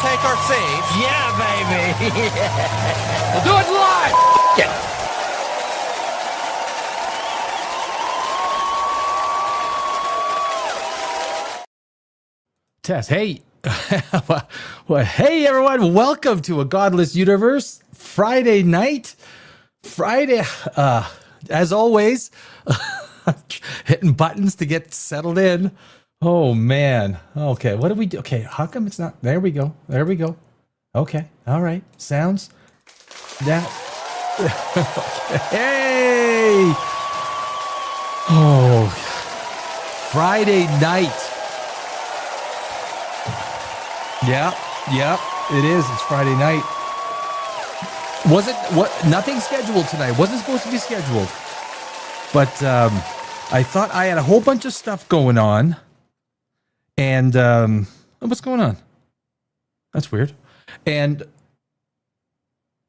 take our saves. Yeah, baby. Yeah. We'll do it live. Yeah. Tess, hey. Well, hey, everyone. Welcome to A Godless Universe. Friday night. As always, hitting buttons to get settled in. Oh, man. Okay, what do we do? Okay, how come it's not? There we go. Okay, all right. Sounds. That. Hey! Oh, Friday night. Yeah, it is. It's Friday night. Nothing scheduled tonight. Wasn't supposed to be scheduled. But I thought I had a whole bunch of stuff going on. And what's going on? That's weird. And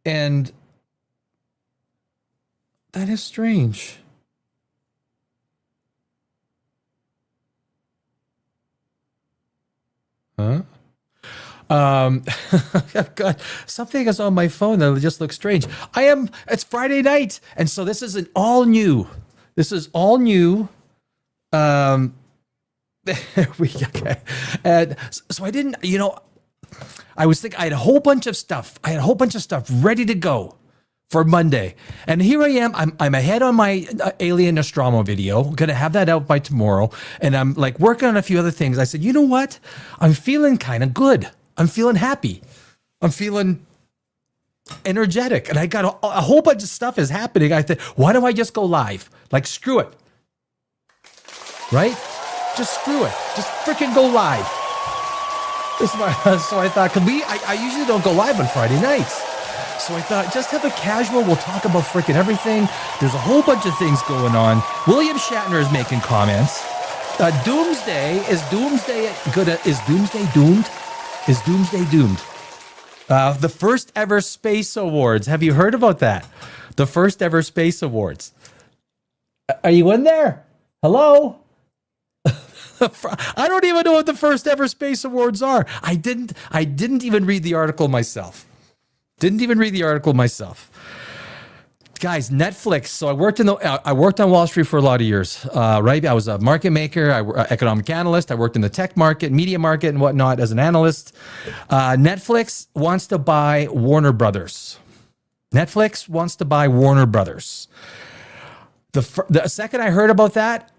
that is strange. Huh? I've got something is on my phone that just looks strange. It's Friday night, and so this is all new. Okay. And so I didn't, I was thinking I had a whole bunch of stuff. Ready to go for Monday. And here I am. I'm ahead on my Alien Nostromo video. I'm going to have that out by tomorrow. And I'm like working on a few other things. I said, you know what? I'm feeling kind of good. I'm feeling happy. I'm feeling energetic. And I got a whole bunch of stuff is happening. I said, why don't I just go live? Like, screw it. Right? Just screw it. Just freaking go live. So I thought, I usually don't go live on Friday nights. So I thought, just have a casual, we'll talk about freaking everything. There's a whole bunch of things going on. William Shatner is making comments. Is Doomsday doomed? Is Doomsday doomed? The first ever Space Awards. Have you heard about that? The first ever Space Awards. Are you in there? Hello? I don't even know what the first ever Space Awards are. I didn't even read the article myself. Guys, Netflix. So I worked on Wall Street for a lot of years, right? I was a market maker, economic analyst. I worked in the tech market, media market, and whatnot as an analyst. Netflix wants to buy Warner Brothers. The second I heard about that,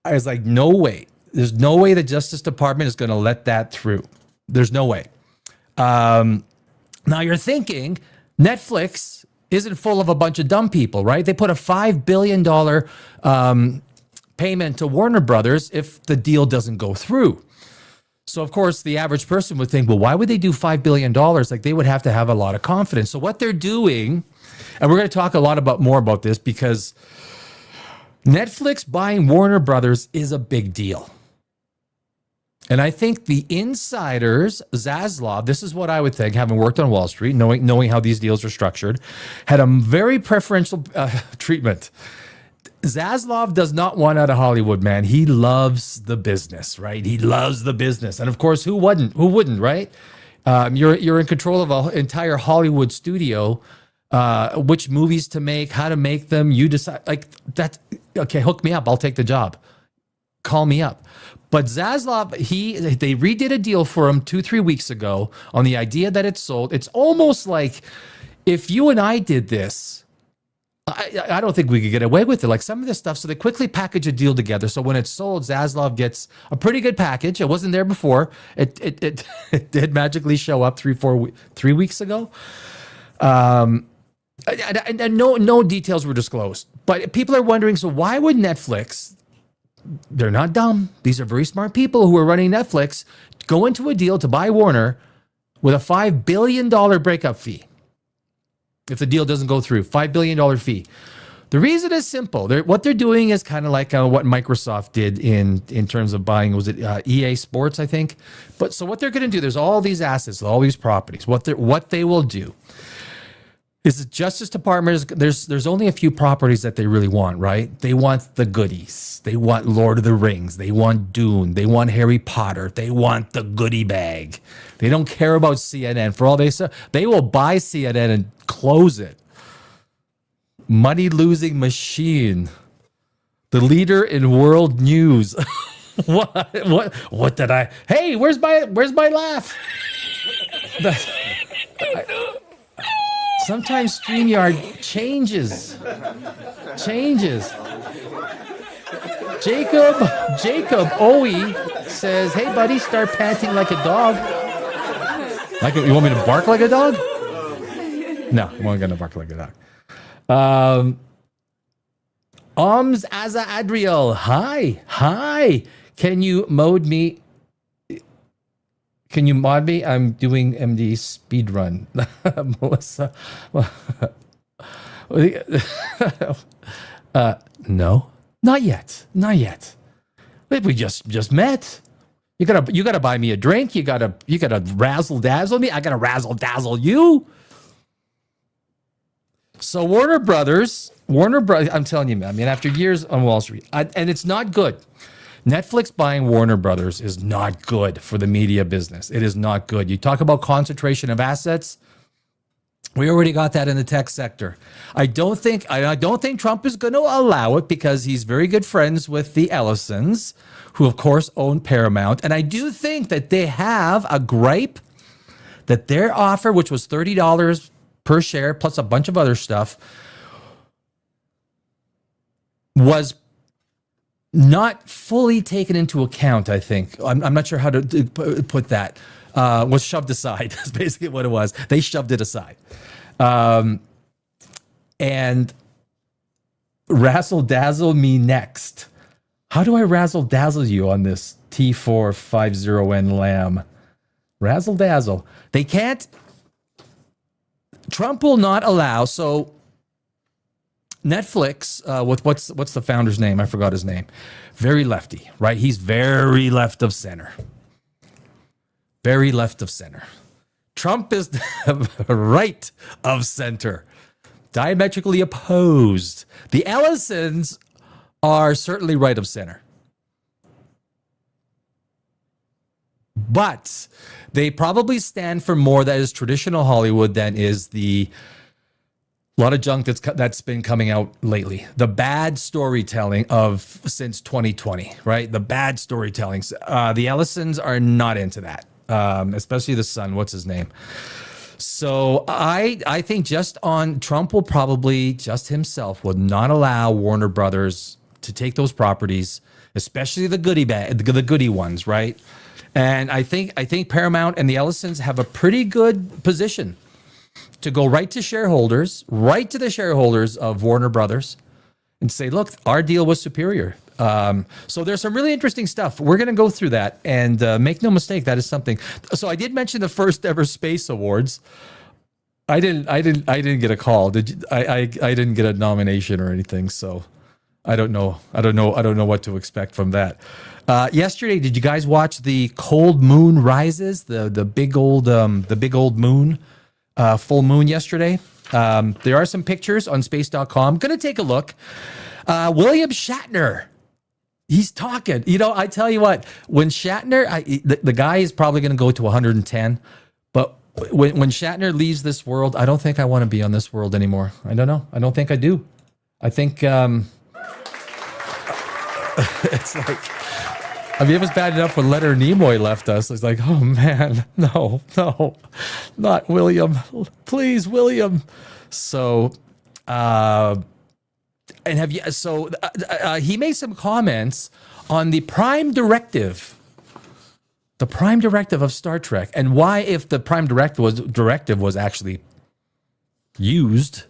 I was like, no way. There's no way the Justice Department is going to let that through. There's no way. Now you're thinking Netflix isn't full of a bunch of dumb people, right? They put a $5 billion payment to Warner Brothers if the deal doesn't go through. So, of course, the average person would think, well, why would they do $5 billion? Like, they would have to have a lot of confidence. So what they're doing, and we're going to talk more about this, because Netflix buying Warner Brothers is a big deal. And I think the insiders, Zaslav, this is what I would think, having worked on Wall Street, knowing how these deals are structured, had a very preferential treatment. Zaslav does not want out of Hollywood, man. He loves the business, right? He loves the business. And of course, who wouldn't, right? You're in control of an entire Hollywood studio, which movies to make, how to make them. You decide, like, that's, okay, hook me up. I'll take the job. Call me up. But Zaslav, they redid a deal for him 2-3 weeks ago on the idea that it's sold. It's almost like if you and I did this, I don't think we could get away with it. Like some of this stuff, so they quickly package a deal together. So when it's sold, Zaslav gets a pretty good package. It wasn't there before. It did magically show up 3 weeks ago. And no details were disclosed. But people are wondering, so why would Netflix? They're not dumb. These are very smart people who are running Netflix. Go into a deal to buy Warner with a $5 billion breakup fee. If the deal doesn't go through, $5 billion fee. The reason is simple. What they're doing is kind of like what Microsoft did in terms of buying, was it EA Sports, I think? But so what they're going to do, there's all these assets, all these properties. What they will do, Is the Justice Department there's only a few properties that they really want, right? They want the goodies. They want Lord of the Rings. They want Dune. They want Harry Potter. They want the goodie bag. They don't care about CNN. For all they say, they will buy CNN and close it. Money losing machine. The leader in world news. What did I? Hey, where's my laugh? Sometimes StreamYard changes. Jacob Owie says, "Hey, buddy, start panting like a dog." You want me to bark like a dog? No, I'm not gonna bark like a dog. Aza Adriel, hi. Can you mod me? I'm doing MD speed run. Melissa. No, not yet. We just met. You gotta buy me a drink. You gotta razzle dazzle me. I gotta razzle dazzle you. So Warner Brothers, I'm telling you, man. I mean, after years on Wall Street, and it's not good. Netflix buying Warner Brothers is not good for the media business. It is not good. You talk about concentration of assets. We already got that in the tech sector. I don't think Trump is going to allow it because he's very good friends with the Ellisons, who of course own Paramount. And I do think that they have a gripe that their offer, which was $30 per share plus a bunch of other stuff, was not fully taken into account. I think I'm not sure how to put that. Was shoved aside. That's basically what it was. They shoved it aside, and razzle dazzle me next. How do I razzle dazzle you on this T450N Lamb? Razzle dazzle. They can't. Trump will not allow. So Netflix, with what's the founder's name? I forgot his name. Very lefty, right? He's very left of center. Very left of center. Trump is right of center. Diametrically opposed. The Ellisons are certainly right of center. But they probably stand for more that is traditional Hollywood than is a lot of junk that's been coming out lately. The bad storytelling of since 2020, right? The bad storytelling. The Ellisons are not into that, especially the son. What's his name? So I think just on Trump will probably just himself would not allow Warner Brothers to take those properties, especially the goodie ones, right? And I think Paramount and the Ellisons have a pretty good position to go right to the shareholders of Warner Brothers and say, look, our deal was superior. So there's some really interesting stuff. We're going to go through that, and make no mistake, that is something. So I did mention the first ever Space Awards. I didn't get a call. Did you? I didn't get a nomination or anything. So I don't know what to expect from that. Yesterday, did you guys watch the Cold Moon Rises? The big old moon. Full moon yesterday. There are some pictures on space.com. Going to take a look. William Shatner, he's talking. I tell you what, when Shatner, the guy is probably going to go to 110, but when Shatner leaves this world, I don't think I want to be on this world anymore. I don't know. I don't think I do. I think it's like, I mean, it was bad enough when Leonard Nimoy left us. It's like, oh man, no, not William. Please, William. So, and he made some comments on the Prime Directive of Star Trek, and why, if the Prime Directive was actually used,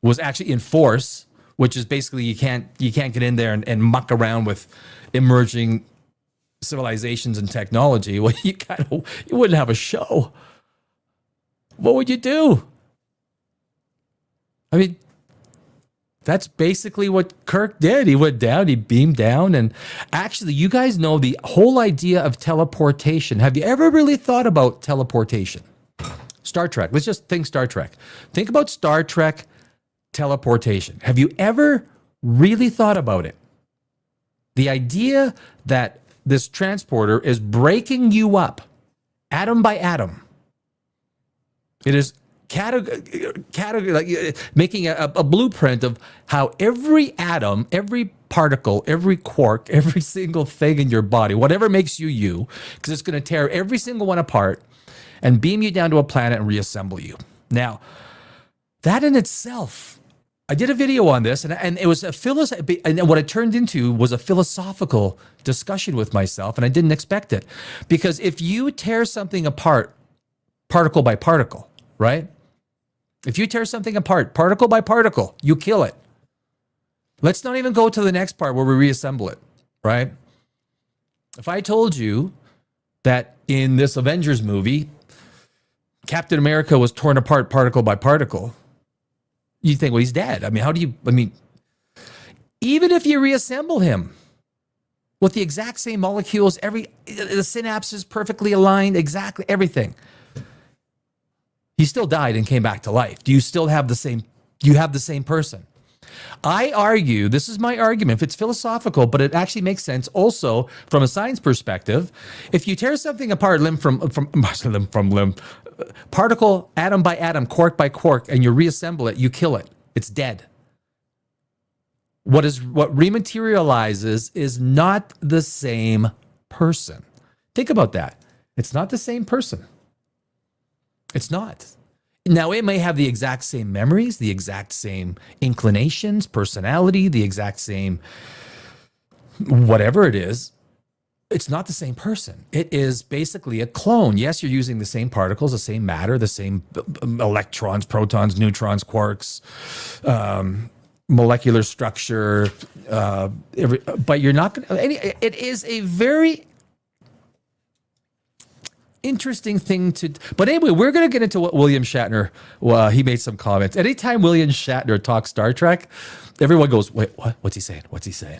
was actually in force, which is basically you can't get in there and muck around with emerging civilizations and technology. Well, you wouldn't have a show. What would you do? I mean, that's basically what Kirk did. He went down, he beamed down, and actually, you guys know the whole idea of teleportation. Have you ever really thought about teleportation? Star Trek. Let's just think Star Trek. Think about Star Trek teleportation. Have you ever really thought about it? The idea that this transporter is breaking you up atom by atom. It is making a blueprint of how every atom, every particle, every quark, every single thing in your body, whatever makes you you, because it's going to tear every single one apart and beam you down to a planet and reassemble you. Now, that in itself, I did a video on this, and it was and what it turned into was a philosophical discussion with myself, and I didn't expect it. Because if you tear something apart, particle by particle, right? If you tear something apart, particle by particle, you kill it. Let's not even go to the next part where we reassemble it, right? If I told you that in this Avengers movie, Captain America was torn apart particle by particle, you think, well, he's dead. I mean, even if you reassemble him with the exact same molecules, the synapses perfectly aligned, exactly everything, he still died and came back to life. Do you still have the same person? I argue, this is my argument, if it's philosophical, but it actually makes sense also from a science perspective. If you tear something apart limb from limb, particle, atom by atom, quark by quark, and you reassemble it, you kill it. It's dead. What rematerializes is not the same person. Think about that. It's not the same person. It's not. Now, it may have the exact same memories, the exact same inclinations, personality, the exact same whatever it is. It's not the same person. It is basically a clone. Yes, you're using the same particles, the same matter, the same electrons, protons, neutrons, quarks, molecular structure, but you're not going to. It is a very interesting thing to. But anyway, we're going to get into what William Shatner. He made some comments. Anytime William Shatner talks Star Trek, everyone goes, "Wait, what? What's he saying? What's he saying?"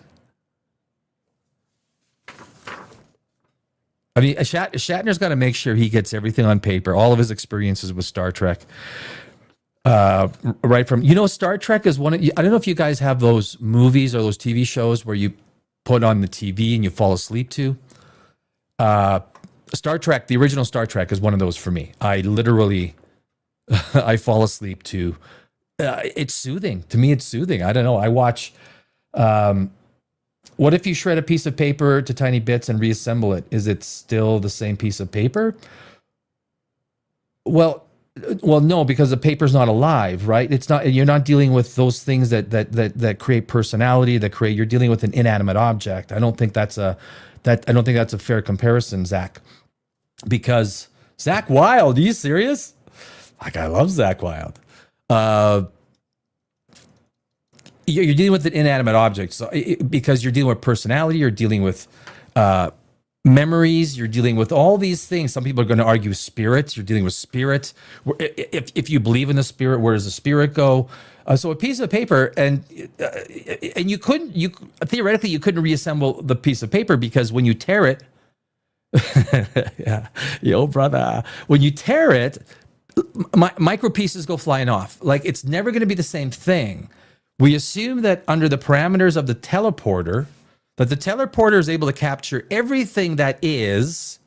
I mean, Shatner's got to make sure he gets everything on paper, all of his experiences with Star Trek. Right from, Star Trek is I don't know if you guys have those movies or those TV shows where you put on the TV and you fall asleep to. Star Trek, the original Star Trek is one of those for me. I literally, I fall asleep to. It's soothing. To me, it's soothing. I don't know. I watch, what if you shred a piece of paper to tiny bits and reassemble it? Is it still the same piece of paper? Well, no, because the paper's not alive, right? It's not. You're not dealing with those things that create personality. You're dealing with an inanimate object. I don't think that's a fair comparison, Zach. Because Zach Wilde, are you serious? Like, I love Zach Wilde. You're dealing with an inanimate object, so because you're dealing with personality, you're dealing with memories, you're dealing with all these things. Some people are going to argue spirits. You're dealing with spirit. If you believe in the spirit, where does the spirit go? So a piece of paper, and you theoretically you couldn't reassemble the piece of paper because when you tear it, yeah, yo brother, when you tear it, micro pieces go flying off. Like, it's never going to be the same thing. We assume that under the parameters of the teleporter, that the teleporter is able to capture everything that is.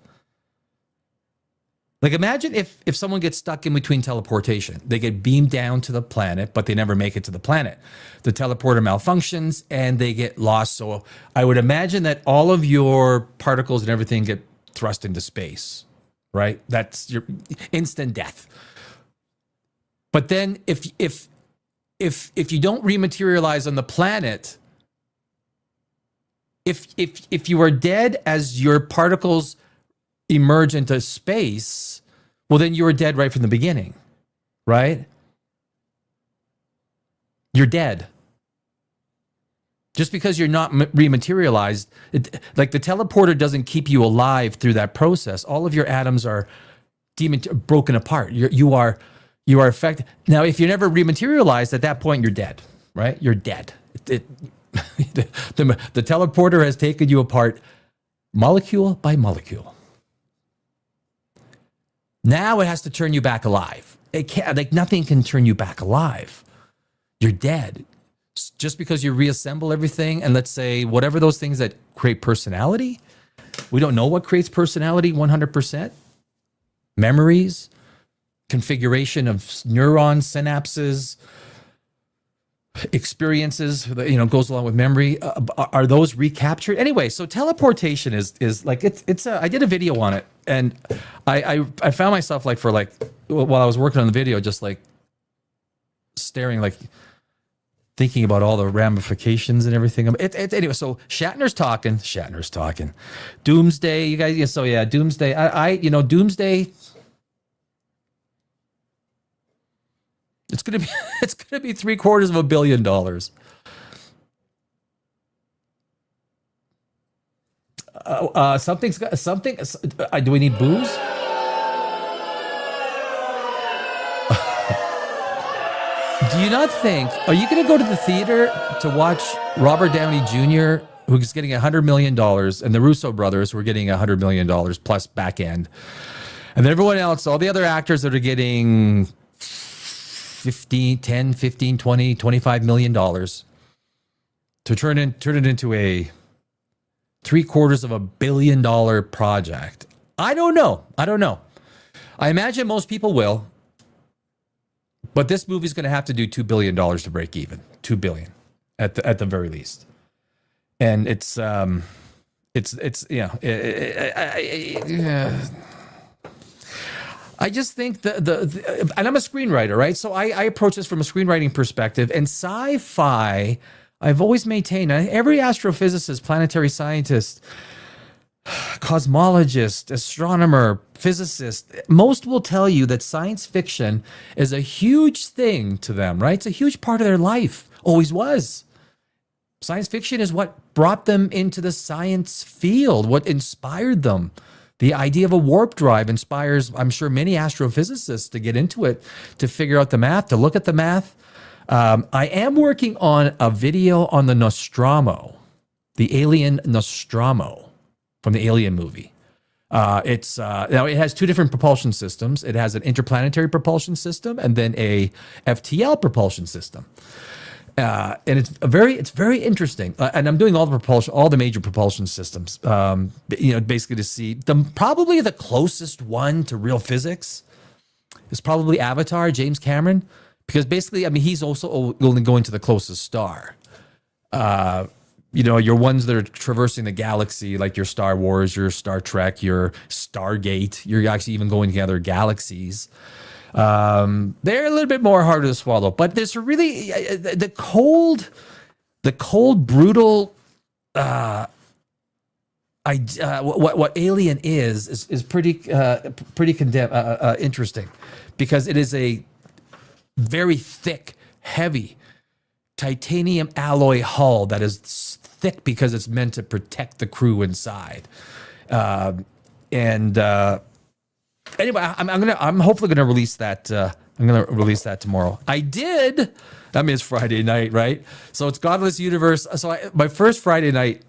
Like, imagine if someone gets stuck in between teleportation. They get beamed down to the planet, but they never make it to the planet. The teleporter malfunctions and they get lost. So I would imagine that all of your particles and everything get thrust into space, right? That's your instant death. But then if you don't rematerialize on the planet, if you are dead as your particles emerge into space, well, then you were dead right from the beginning, right? You're dead. Just because you're not rematerialized, like the teleporter doesn't keep you alive through that process. All of your atoms are broken apart. You are affected. Now, if you're never rematerialized, at that point, you're dead, right? You're dead. The teleporter has taken you apart molecule by molecule. Now it has to turn you back alive. It can't, like nothing can turn you back alive. You're dead. Just because you reassemble everything and let's say whatever those things that create personality, we don't know what creates personality 100%. Memories, configuration of neurons, synapses, experiences, goes along with memory. Are those recaptured? Anyway, so teleportation is like, I did a video on it and I found myself while I was working on the video, just like staring, like thinking about all the ramifications and everything. Anyway, so Shatner's talking. Doomsday, you guys. Yeah, so yeah, Doomsday. Doomsday. It's gonna be $750 million. Something. Do we need booze? Do you not think? Are you going to go to the theater to watch Robert Downey Jr., who's getting $100 million, and the Russo brothers, who are getting $100 million plus back end, and then everyone else, all the other actors that are getting 10, 15, 20, $25 million to turn it into a $750 million project? I don't know. I imagine most people will. But this movie's going to have to do $2 billion to break even. $2 billion at the very least. And it's I just think and I'm a screenwriter, right? So I approach this from a screenwriting perspective. And sci-fi, I've always maintained, every astrophysicist, planetary scientist, cosmologist, astronomer, physicist, most will tell you that science fiction is a huge thing to them, right? It's a huge part of their life. Always was. Science fiction is what brought them into the science field, what inspired them. The idea of a warp drive inspires, I'm sure, many astrophysicists to get into it, to figure out the math, to look at the math. I am working on a video on the Nostromo, the alien Nostromo from the Alien movie. Now it has two different propulsion systems. It has an interplanetary propulsion system and then a FTL propulsion system. And it's very interesting. And I'm doing all the major propulsion systems, basically to see probably the closest one to real physics is probably Avatar, James Cameron, because basically, he's also only going to the closest star. Your ones that are traversing the galaxy, like your Star Wars, your Star Trek, your Stargate, you're actually even going to other galaxies. They're a little bit more harder to swallow, but there's really the cold, brutal. What Alien is pretty interesting, because it is a very thick, heavy titanium alloy hull that is thick because it's meant to protect the crew inside. Anyway, I'm hopefully gonna release that. I'm gonna release that tomorrow. It's Friday night, right? So it's Godless Universe. So my first Friday night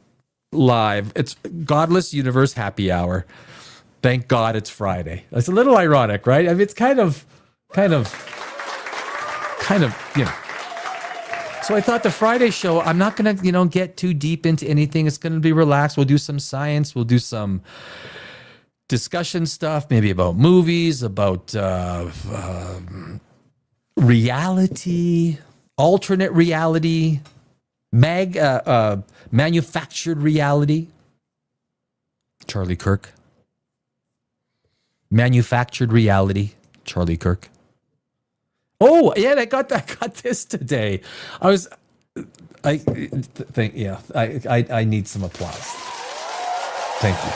live, it's Godless Universe happy hour. Thank God it's Friday. It's a little ironic, right? It's kind of. So I thought the Friday show, I'm not going to, get too deep into anything. It's going to be relaxed. We'll do some science. We'll do some discussion stuff, maybe about movies, about reality, alternate reality, manufactured reality. Charlie Kirk. Manufactured reality. Charlie Kirk. Oh, yeah, I got this today. I need some applause. Thank you.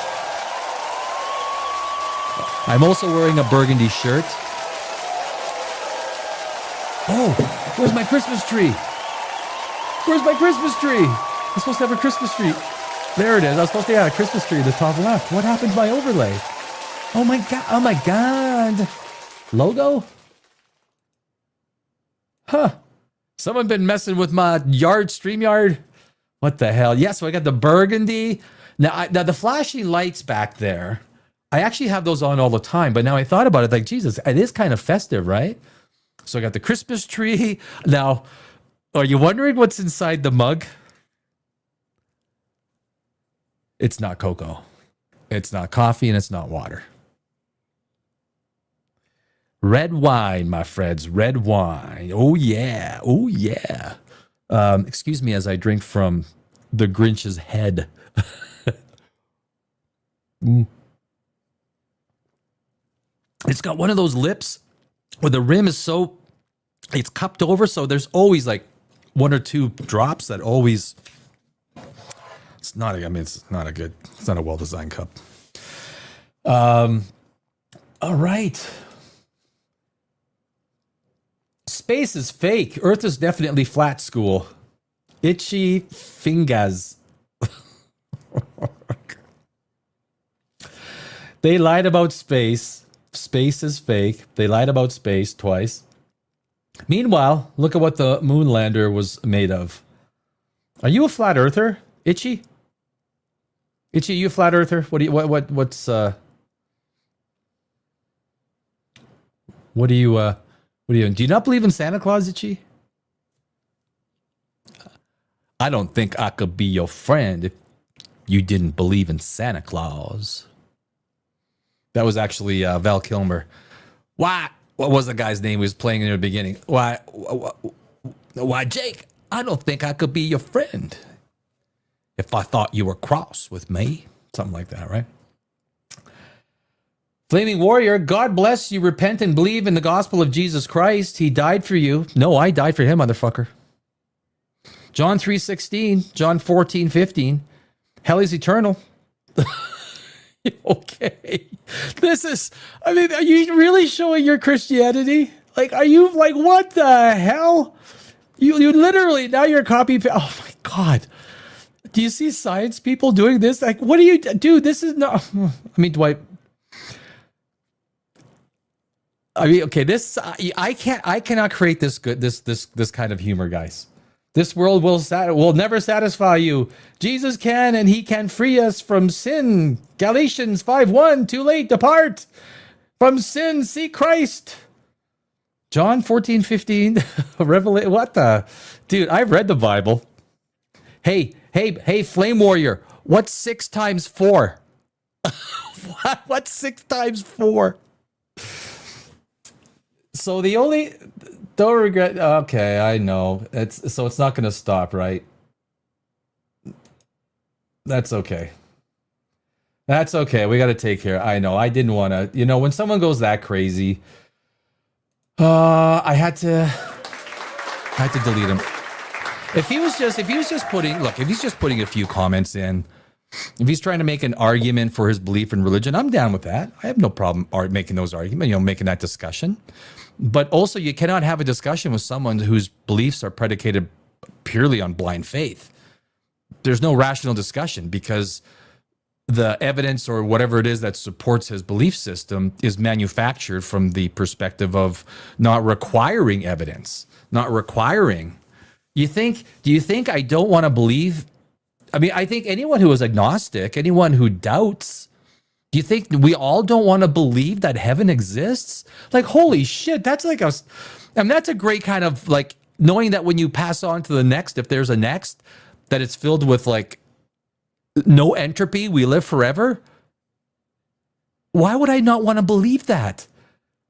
I'm also wearing a burgundy shirt. Oh, where's my Christmas tree? I'm supposed to have a Christmas tree. There it is. I was supposed to have a Christmas tree at the top left. What happened to my overlay? Oh my God. Logo? Huh. Someone been messing with my StreamYard? What the hell? Yeah, so I got the burgundy. Now the flashing lights back there, I actually have those on all the time, but now I thought about it, like, Jesus, it is kind of festive, right? So I got the Christmas tree. Now, are you wondering what's inside the mug? It's not cocoa. It's not coffee, and it's not water. Red wine, my friends. Red wine. Oh, yeah. Oh, yeah. Excuse me as I drink from the Grinch's head. It's got one of those lips where the rim is so, it's cupped over, so there's always like one or two drops that always, it's not a well-designed cup. All right. Space is fake. Earth is definitely flat, school. Itchy fingers. They lied about space. Space is fake. They lied about space twice. Meanwhile, look at what the moon lander was made of. Are you a flat earther, Itchy? Itchy, are you a flat earther? What do you do you not believe in Santa Claus, Itchy? I don't think I could be your friend if you didn't believe in Santa Claus. That was actually Val Kilmer. Why? What was the guy's name he was playing in the beginning? Why, Jake, I don't think I could be your friend if I thought you were cross with me. Something like that, right? Flaming Warrior, God bless you. Repent and believe in the gospel of Jesus Christ. He died for you. No, I died for him, motherfucker. John 3:16, John 14:15. Hell is eternal. Okay. Are you really showing your Christianity? Like, are you like, what the hell? You literally, now you're copy. Oh my God. Do you see science people doing this? Like, what do you do? This is not, Dwight. Okay, I cannot create this kind of humor, guys. This world will never satisfy you. Jesus can, and he can free us from sin. Galatians 5:1, too late, depart from sin, seek Christ. John 14:15, Revelation. What the? Dude, I've read the Bible. Hey, Flame Warrior, what's 6 times 4? What's 6 times 4? So the only... Don't regret. Okay, I know. It's not going to stop, right? That's okay. That's okay. We got to take care. I know. I didn't want to. When someone goes that crazy, I had to delete him. If he's just putting a few comments in, if he's trying to make an argument for his belief in religion, I'm down with that. I have no problem making those arguments. Making that discussion. But also, you cannot have a discussion with someone whose beliefs are predicated purely on blind faith. There's no rational discussion because the evidence or whatever it is that supports his belief system is manufactured from the perspective of not requiring evidence, not requiring. Do you think I don't want to believe? I think anyone who is agnostic, anyone who doubts, do you think we all don't want to believe that heaven exists? Like, holy shit, that's like that's a great kind of like knowing that when you pass on to the next, if there's a next, that it's filled with like no entropy, we live forever. Why would I not want to believe that?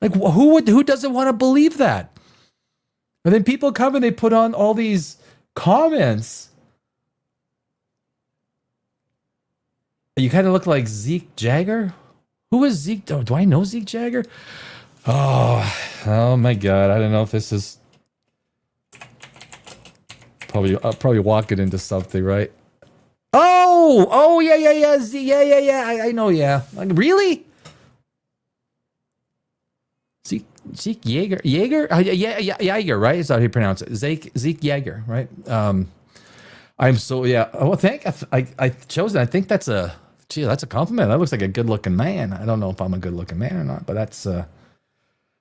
Like, who doesn't want to believe that? And then people come and they put on all these comments. You kind of look like Zeke Jagger. Who is Zeke? Oh, do I know Zeke Jagger? Oh my God! I don't know if this is I'll probably walk it into something, right? Oh yeah. I know, yeah. Like, really? Zeke Jaeger, Jaeger, right? Is that how you pronounce it? Zeke Jaeger, right? I'm so, yeah. Oh, I chose it. I think that's a compliment. That looks like a good looking man. I don't know if I'm a good looking man or not, but that's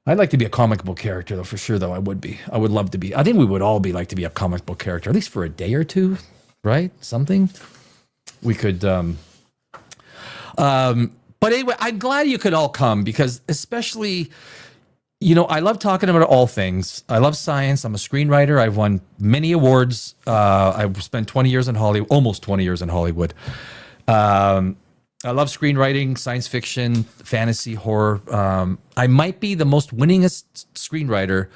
I'd like to be a comic book character though, for sure though. I would love to be. I think we would all like to be a comic book character, at least for a day or two, right? Something we could but But anyway, I'm glad you could all come because especially, I love talking about all things. I love science. I'm a screenwriter. I've won many awards. I've spent 20 years in Hollywood, almost 20 years in Hollywood. I love screenwriting, science fiction, fantasy, horror. I might be the most winningest screenwriter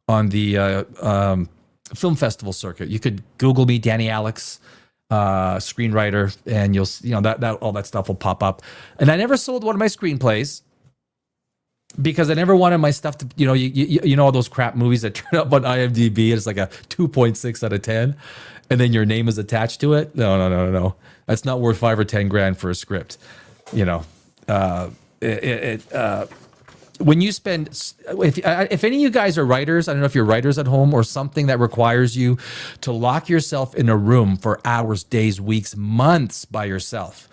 on the film festival circuit. You could Google me, Danny Alex, screenwriter, and that all that stuff will pop up. And I never sold one of my screenplays because I never wanted my stuff to, all those crap movies that turn up on IMDb and it's like a 2.6 out of 10, and then your name is attached to it. No. That's not worth $5 or $10 for a script. When you spend, if any of you guys are writers, I don't know if you're writers at home or something that requires you to lock yourself in a room for hours, days, weeks, months by yourself.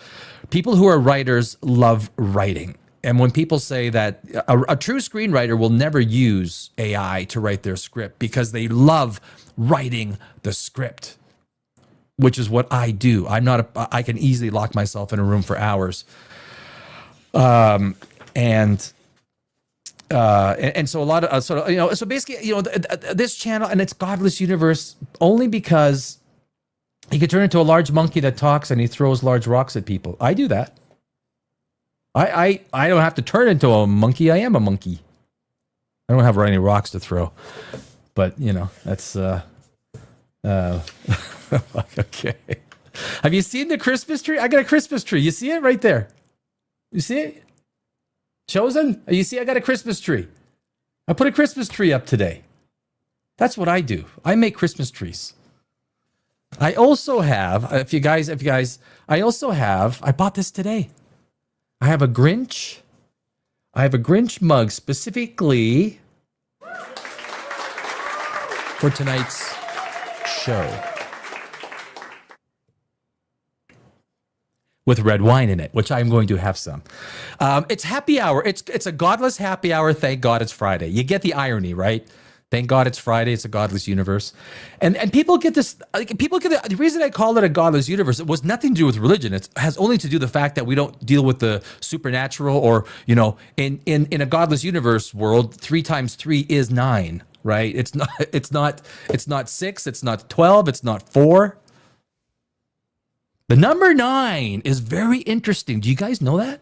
People who are writers love writing. And when people say that a true screenwriter will never use AI to write their script because they love writing the script, which is what I do. I can easily lock myself in a room for hours. And so a lot of so basically, this channel and its godless universe only because he could turn into a large monkey that talks and he throws large rocks at people. I do that. I don't have to turn into a monkey. I am a monkey. I don't have any rocks to throw, but that's okay. Have you seen the Christmas tree? I got a Christmas tree. You see it right there? You see it? Chosen? You see, I got a Christmas tree. I put a Christmas tree up today. That's what I do. I make Christmas trees. I also have, I bought this today. I have a Grinch mug specifically for tonight's show. With red wine in it, which I'm going to have some. It's happy hour. It's a godless happy hour. Thank God it's Friday. You get the irony, right? Thank God it's Friday. It's a godless universe. And people get this, the reason I call it a godless universe, it was nothing to do with religion. It has only to do with the fact that we don't deal with the supernatural or, in a godless universe world, 3 times 3 is 9, right? It's not 6, it's not 12, it's not 4. The number 9 is very interesting. Do you guys know that?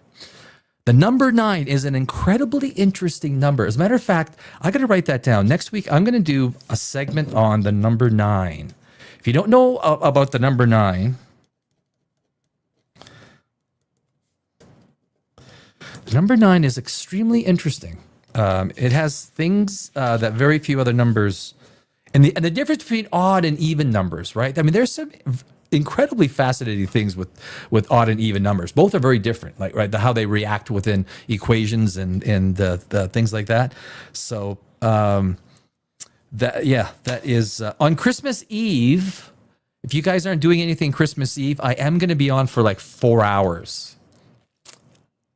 The number 9 is an incredibly interesting number. As a matter of fact, I got to write that down. Next week, I'm going to do a segment on the number 9. If you don't know about the number 9, the number 9 is extremely interesting. It has things that very few other numbers, and the difference between odd and even numbers, right? I mean, there's some incredibly fascinating things with odd and even numbers. Both are very different, like how they react within equations and the things like that. So that is on Christmas Eve. If you guys aren't doing anything Christmas Eve, I am going to be on for like 4 hours.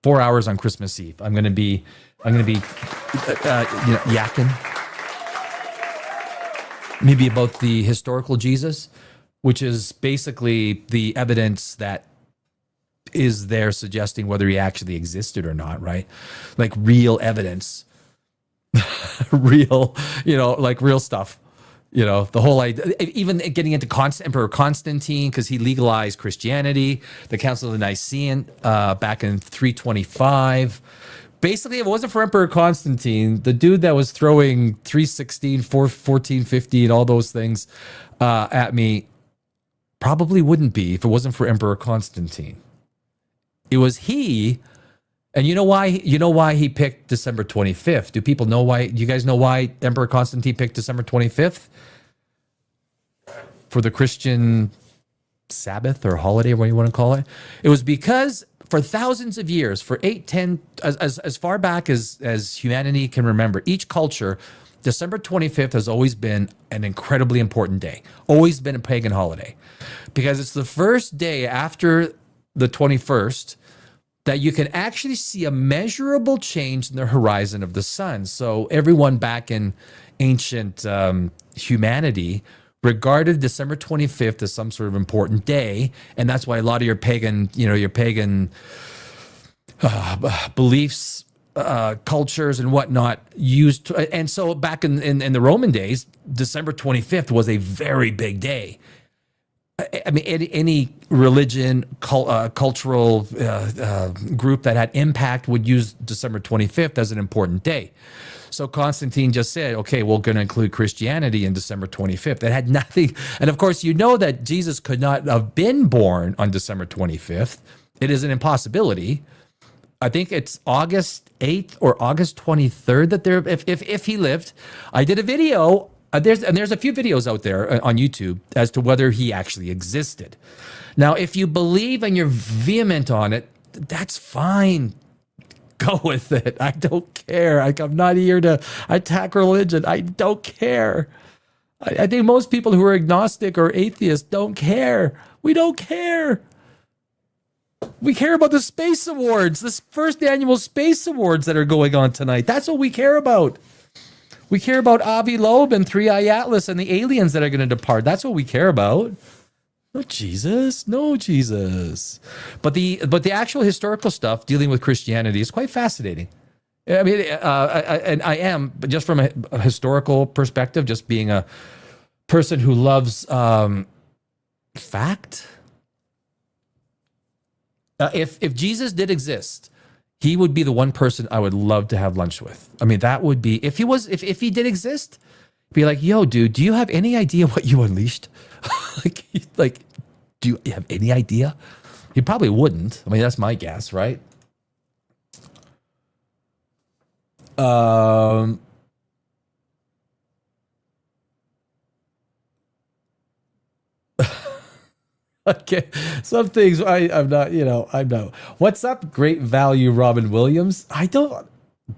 4 hours on Christmas Eve. I'm going to be yakking maybe about the historical Jesus, which is basically the evidence that is there suggesting whether he actually existed or not, right? Like real evidence, real stuff. The whole idea, even getting into Emperor Constantine, because he legalized Christianity, the Council of Nicene back in 325. Basically, if it wasn't for Emperor Constantine, the dude that was throwing 316, 1450, and all those things at me, probably wouldn't be if it wasn't for Emperor Constantine. It was he, and you know why he picked December 25th? Do people know why? Do you guys know why Emperor Constantine picked December 25th? For the Christian Sabbath or holiday, what you want to call it? It was because for thousands of years, for 8, 10, as far back as humanity can remember, each culture, December 25th has always been an incredibly important day, always been a pagan holiday, because it's the first day after the 21st that you can actually see a measurable change in the horizon of the sun. So everyone back in ancient humanity regarded December 25th as some sort of important day, and that's why a lot of your pagan beliefs, cultures, and whatnot used. And so back in the Roman days, December 25th was a very big day. I mean, any religion, cultural group that had impact would use December 25th as an important day. So Constantine just said, okay, we're going to include Christianity in December 25th. It had nothing. And of course, you know that Jesus could not have been born on December 25th. It is an impossibility. I think it's August 8th or August 23rd that they're, if he lived. I did a video. There's a few videos out there on YouTube as to whether he actually existed. Now, if you believe and you're vehement on it, that's fine. Go with it. I don't care. I'm not here to attack religion. I don't care. I think most people who are agnostic or atheists don't care. We don't care. We care about the Space Awards, this first annual Space Awards that are going on tonight. That's what we care about. We care about Avi Loeb and Three Eye Atlas and the aliens that are going to depart. That's what we care about. No Jesus, no Jesus. But the actual historical stuff dealing with Christianity is quite fascinating. I mean, and I am, but just from a historical perspective, just being a person who loves fact. If Jesus did exist, he would be the one person I would love to have lunch with. I mean, that would be, if he did exist, be like, yo, dude, do you have any idea what you unleashed? like, do you have any idea? He probably wouldn't. I mean, that's my guess, right? Okay, some things I'm not, I'm not. What's up, great value, Robin Williams? I don't,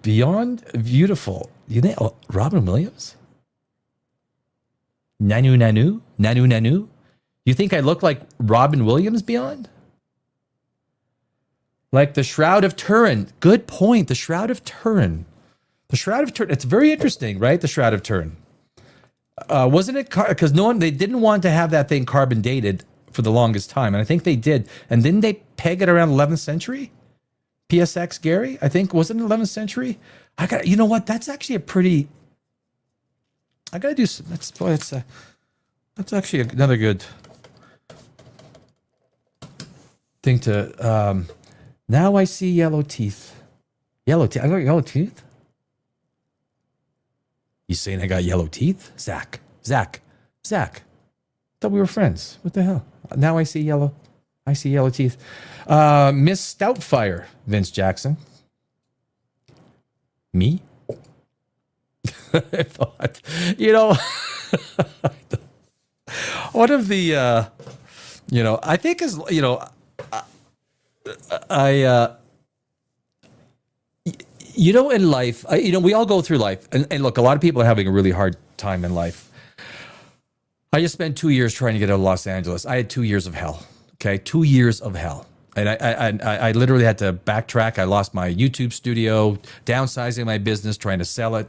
beyond beautiful. You know, Robin Williams? Nanu? You think I look like Robin Williams, Beyond? Like the Shroud of Turin. Good point, the Shroud of Turin. The Shroud of Turin, it's very interesting, right? The Shroud of Turin. Wasn't it, because they didn't want to have that thing carbon dated for the longest time, and I think they did. And didn't they peg it around 11th century? PSX Gary, I think, was it 11th century? You know what? That's actually a pretty. I gotta do. That's actually another good thing to. Now I see yellow teeth. Yellow teeth. I got yellow teeth. You saying I got yellow teeth, Zach? Thought we were friends. What the hell? Now I see yellow. I see yellow teeth. Miss Stoutfire, Vince Jackson. Me? I thought, one of the, I think is, in life, we all go through life. And look, a lot of people are having a really hard time in life. I just spent 2 years trying to get out of Los Angeles. I had 2 years of hell. Okay, 2 years of hell. And I literally had to backtrack. I lost my YouTube studio, downsizing my business, trying to sell it.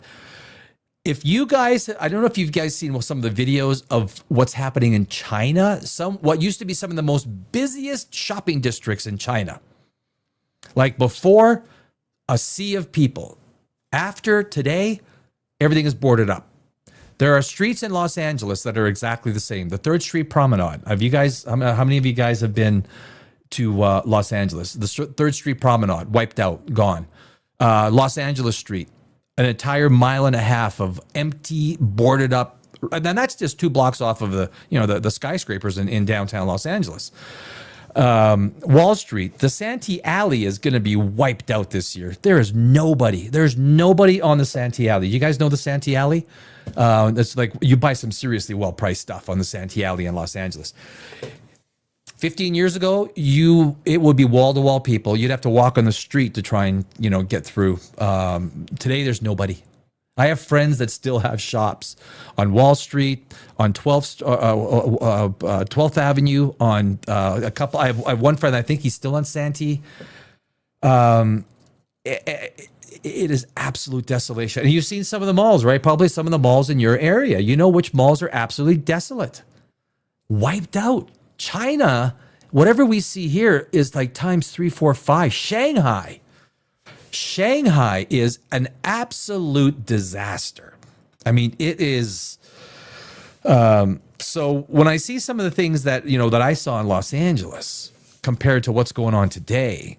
If you guys, I don't know if you've guys seen some of the videos of what's happening in China, what used to be some of the most busiest shopping districts in China. Like before, a sea of people. After today, everything is boarded up. There are streets in Los Angeles that are exactly the same. The 3rd Street Promenade. Have you guys? How many of you guys have been to Los Angeles? The 3rd Street Promenade, wiped out, gone. Los Angeles Street, an entire mile and a half of empty, boarded up. And then that's just 2 blocks off of the skyscrapers in downtown Los Angeles. Wall Street, the Santee Alley is going to be wiped out this year. There's nobody on the Santee Alley. You guys know the Santee Alley? It's like you buy some seriously well-priced stuff on the Santee Alley in Los Angeles. 15 years ago, it would be wall-to-wall people. You'd have to walk on the street to try and get through. Today, there's nobody. I have friends that still have shops on Wall Street, on 12th Avenue, on a couple. I have one friend. I think he's still on Santee. It is absolute desolation. And you've seen some of the malls, right? Probably some of the malls in your area. You know which malls are absolutely desolate, wiped out. China whatever we see here is like times 3, 4, 5. Shanghai is an absolute disaster. I mean, it is. So when I see some of the things that, that I saw in Los Angeles compared to what's going on today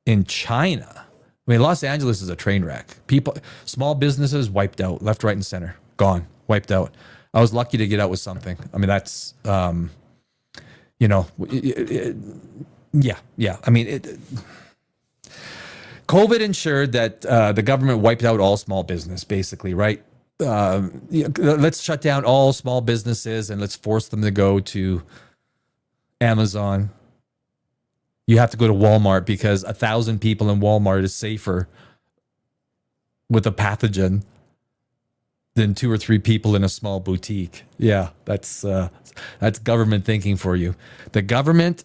in China, I mean, Los Angeles is a train wreck. People, small businesses wiped out, left, right, and center, gone, wiped out. I was lucky to get out with something. I mean, that's, yeah. I mean, COVID ensured that the government wiped out all small business, basically, right? Let's shut down all small businesses and let's force them to go to Amazon. You have to go to Walmart because 1,000 people in Walmart is safer with a pathogen than 2 or 3 people in a small boutique. Yeah, that's government thinking for you. The government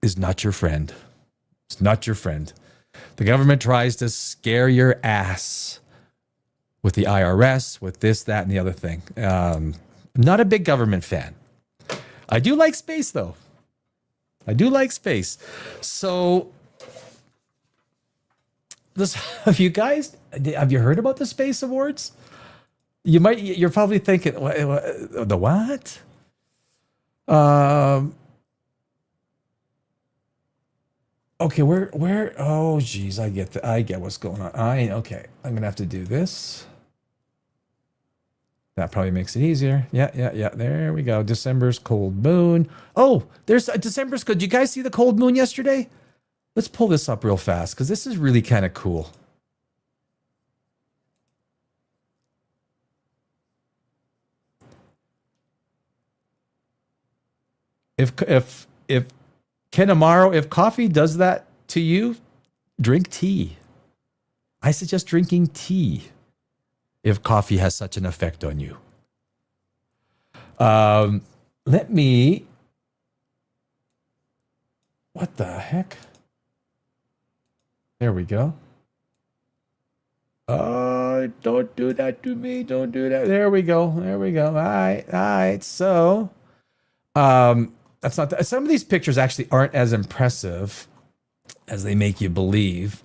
is not your friend. It's not your friend. The government tries to scare your ass with the IRS, with this, that, and the other thing. I'm not a big government fan. I do like space, though. I do like space. So, have you heard about the Space Awards? You're probably thinking, the what? Okay, where? Oh, geez, I get what's going on. Okay, I'm gonna have to do this. That probably makes it easier. Yeah. There we go. December's cold moon. Oh, there's a December's good. Did you guys see the cold moon yesterday? Let's pull this up real fast because this is really kind of cool. If Ken Amaro, if coffee does that to you, drink tea. I suggest drinking tea if coffee has such an effect on you. Let me. What the heck? There we go. Oh, don't do that to me. Don't do that. There we go. All right. So, that's not some of these pictures actually aren't as impressive as they make you believe.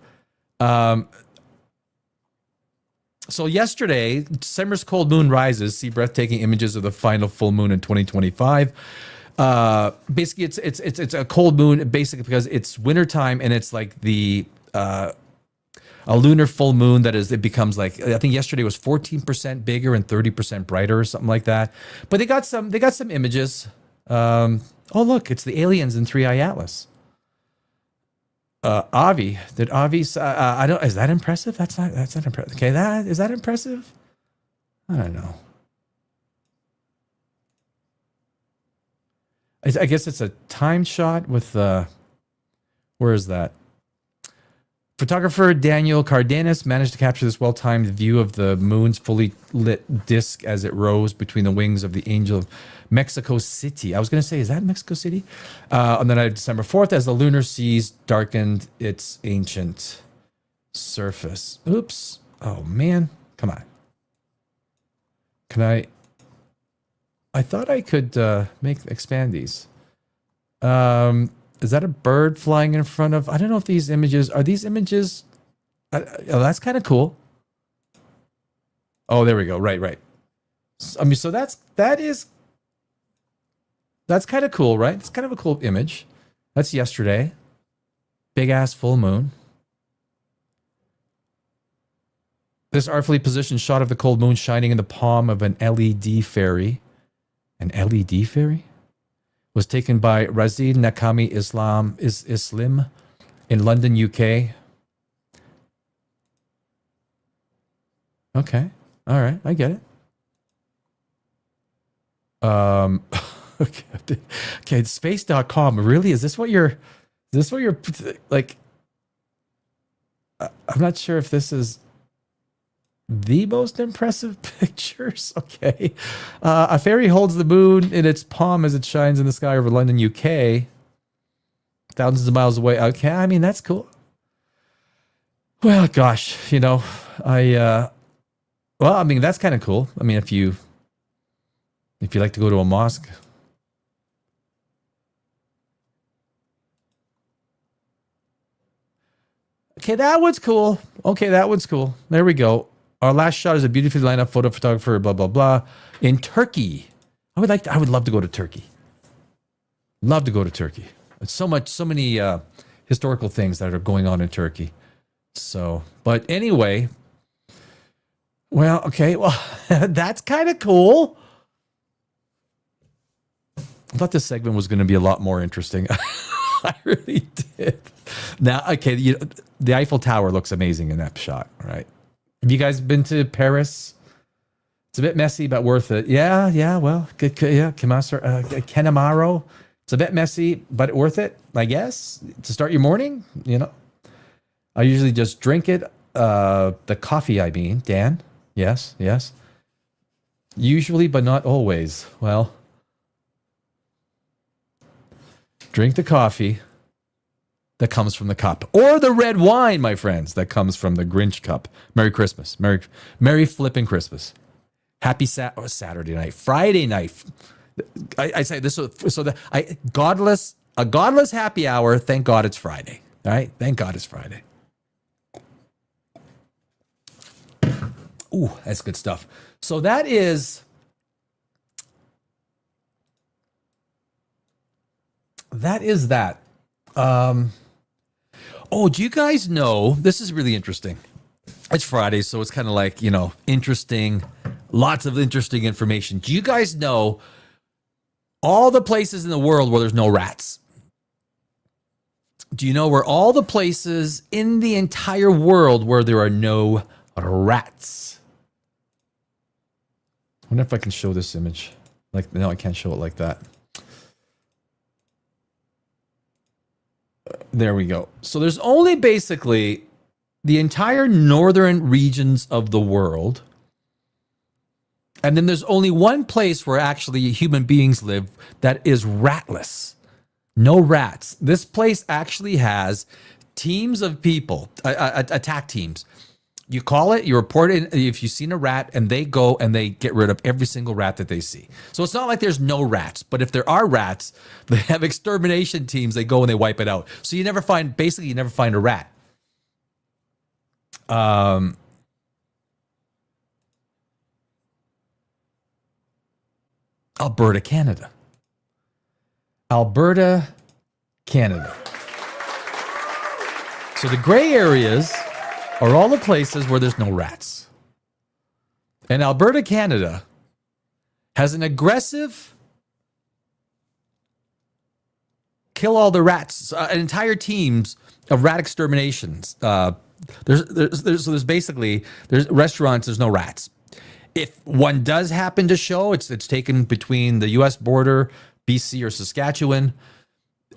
So yesterday, December's cold moon rises. See breathtaking images of the final full moon in 2025. Basically, it's a cold moon basically because it's wintertime and it's like the a lunar full moon it becomes like, I think yesterday was 14% bigger and 30% brighter or something like that. But they got some images. Oh look, it's the aliens in 3i Atlas. Avi, I don't, is that impressive? That's not impressive. Okay, is that impressive? I don't know. I guess it's a time shot with, where is that? Photographer Daniel Cardenas managed to capture this well-timed view of the moon's fully lit disk as it rose between the wings of the angel of Mexico City. I was going to say, is that Mexico City? On the night of December 4th, as the lunar seas darkened its ancient surface. Oops. Oh, man. Come on. Can I thought I could expand these. Is that a bird flying in front of? I don't know if these images are images. Oh, that's kind of cool. Oh, there we go. Right. I mean, so that's kind of cool, right? It's kind of a cool image. That's yesterday. Big ass full moon. This artfully positioned shot of the cold moon shining in the palm of an LED fairy. An LED fairy? Was taken by Razid Nakami Islam in London, UK. Okay. All right. I get it. Okay. Space.com. Really? Is this what you're like? I'm not sure if this is the most impressive pictures. Okay. A fairy holds the moon in its palm as it shines in the sky over London, UK. Thousands of miles away. Okay. I mean, that's cool. Well, gosh, I mean, that's kind of cool. I mean, if you like to go to a mosque Okay, that one's cool. Okay, that one's cool. There we go. Our last shot is a beautifully lined up photo photographer, blah, blah, blah. In Turkey. I would love to go to Turkey. Love to go to Turkey. It's so many historical things that are going on in Turkey. So, but anyway, well, okay, well, that's kind of cool. I thought this segment was going to be a lot more interesting. I really did. Now, okay, the Eiffel Tower looks amazing in that shot, right? Have you guys been to Paris? It's a bit messy, but worth it. Yeah, well, good, yeah, Kenamaro. It's a bit messy, but worth it, I guess, to start your morning, I usually just drink it. The coffee, I mean, Dan. Yes. Usually, but not always. Well, drink the coffee that comes from the cup, or the red wine, my friends, that comes from the Grinch cup. Merry Christmas. Merry flipping Christmas. Happy Saturday night. Friday night. I say this so that a godless happy hour. Thank God it's Friday. All right? Thank God it's Friday. Ooh, that's good stuff. So that is that. Oh, do you guys know, this is really interesting. It's Friday, so it's kind of like, interesting, lots of interesting information. Do you guys know all the places in the world where there's no rats? Do you know where all the places in the entire world where there are no rats? I wonder if I can show this image. No, I can't show it like that. There we go. So there's only basically the entire northern regions of the world. And then there's only one place where actually human beings live that is ratless. No rats. This place actually has teams of people, attack teams. You call it, you report it if you've seen a rat, and they go and they get rid of every single rat that they see. So it's not like there's no rats, but if there are rats, they have extermination teams. They go and they wipe it out. So you never find a rat. Alberta, Canada. So the gray areas are all the places where there's no rats. And Alberta, Canada has an aggressive kill all the rats, entire teams of rat exterminations. There's basically restaurants, there's no rats. If one does happen to show, it's taken between the US border, BC or Saskatchewan.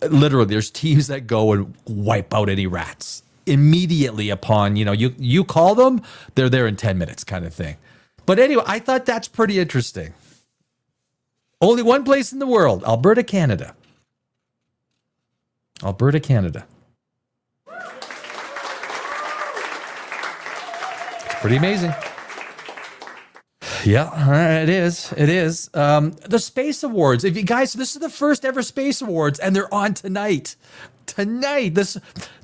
Literally, there's teams that go and wipe out any rats immediately upon, you call them, they're there in 10 minutes kind of thing. But anyway, I thought that's pretty interesting. Only one place in the world, Alberta, Canada. Alberta, Canada. It's pretty amazing. Yeah, it is. It is. The Space Awards. If you guys, this is the first ever Space Awards, and they're on tonight.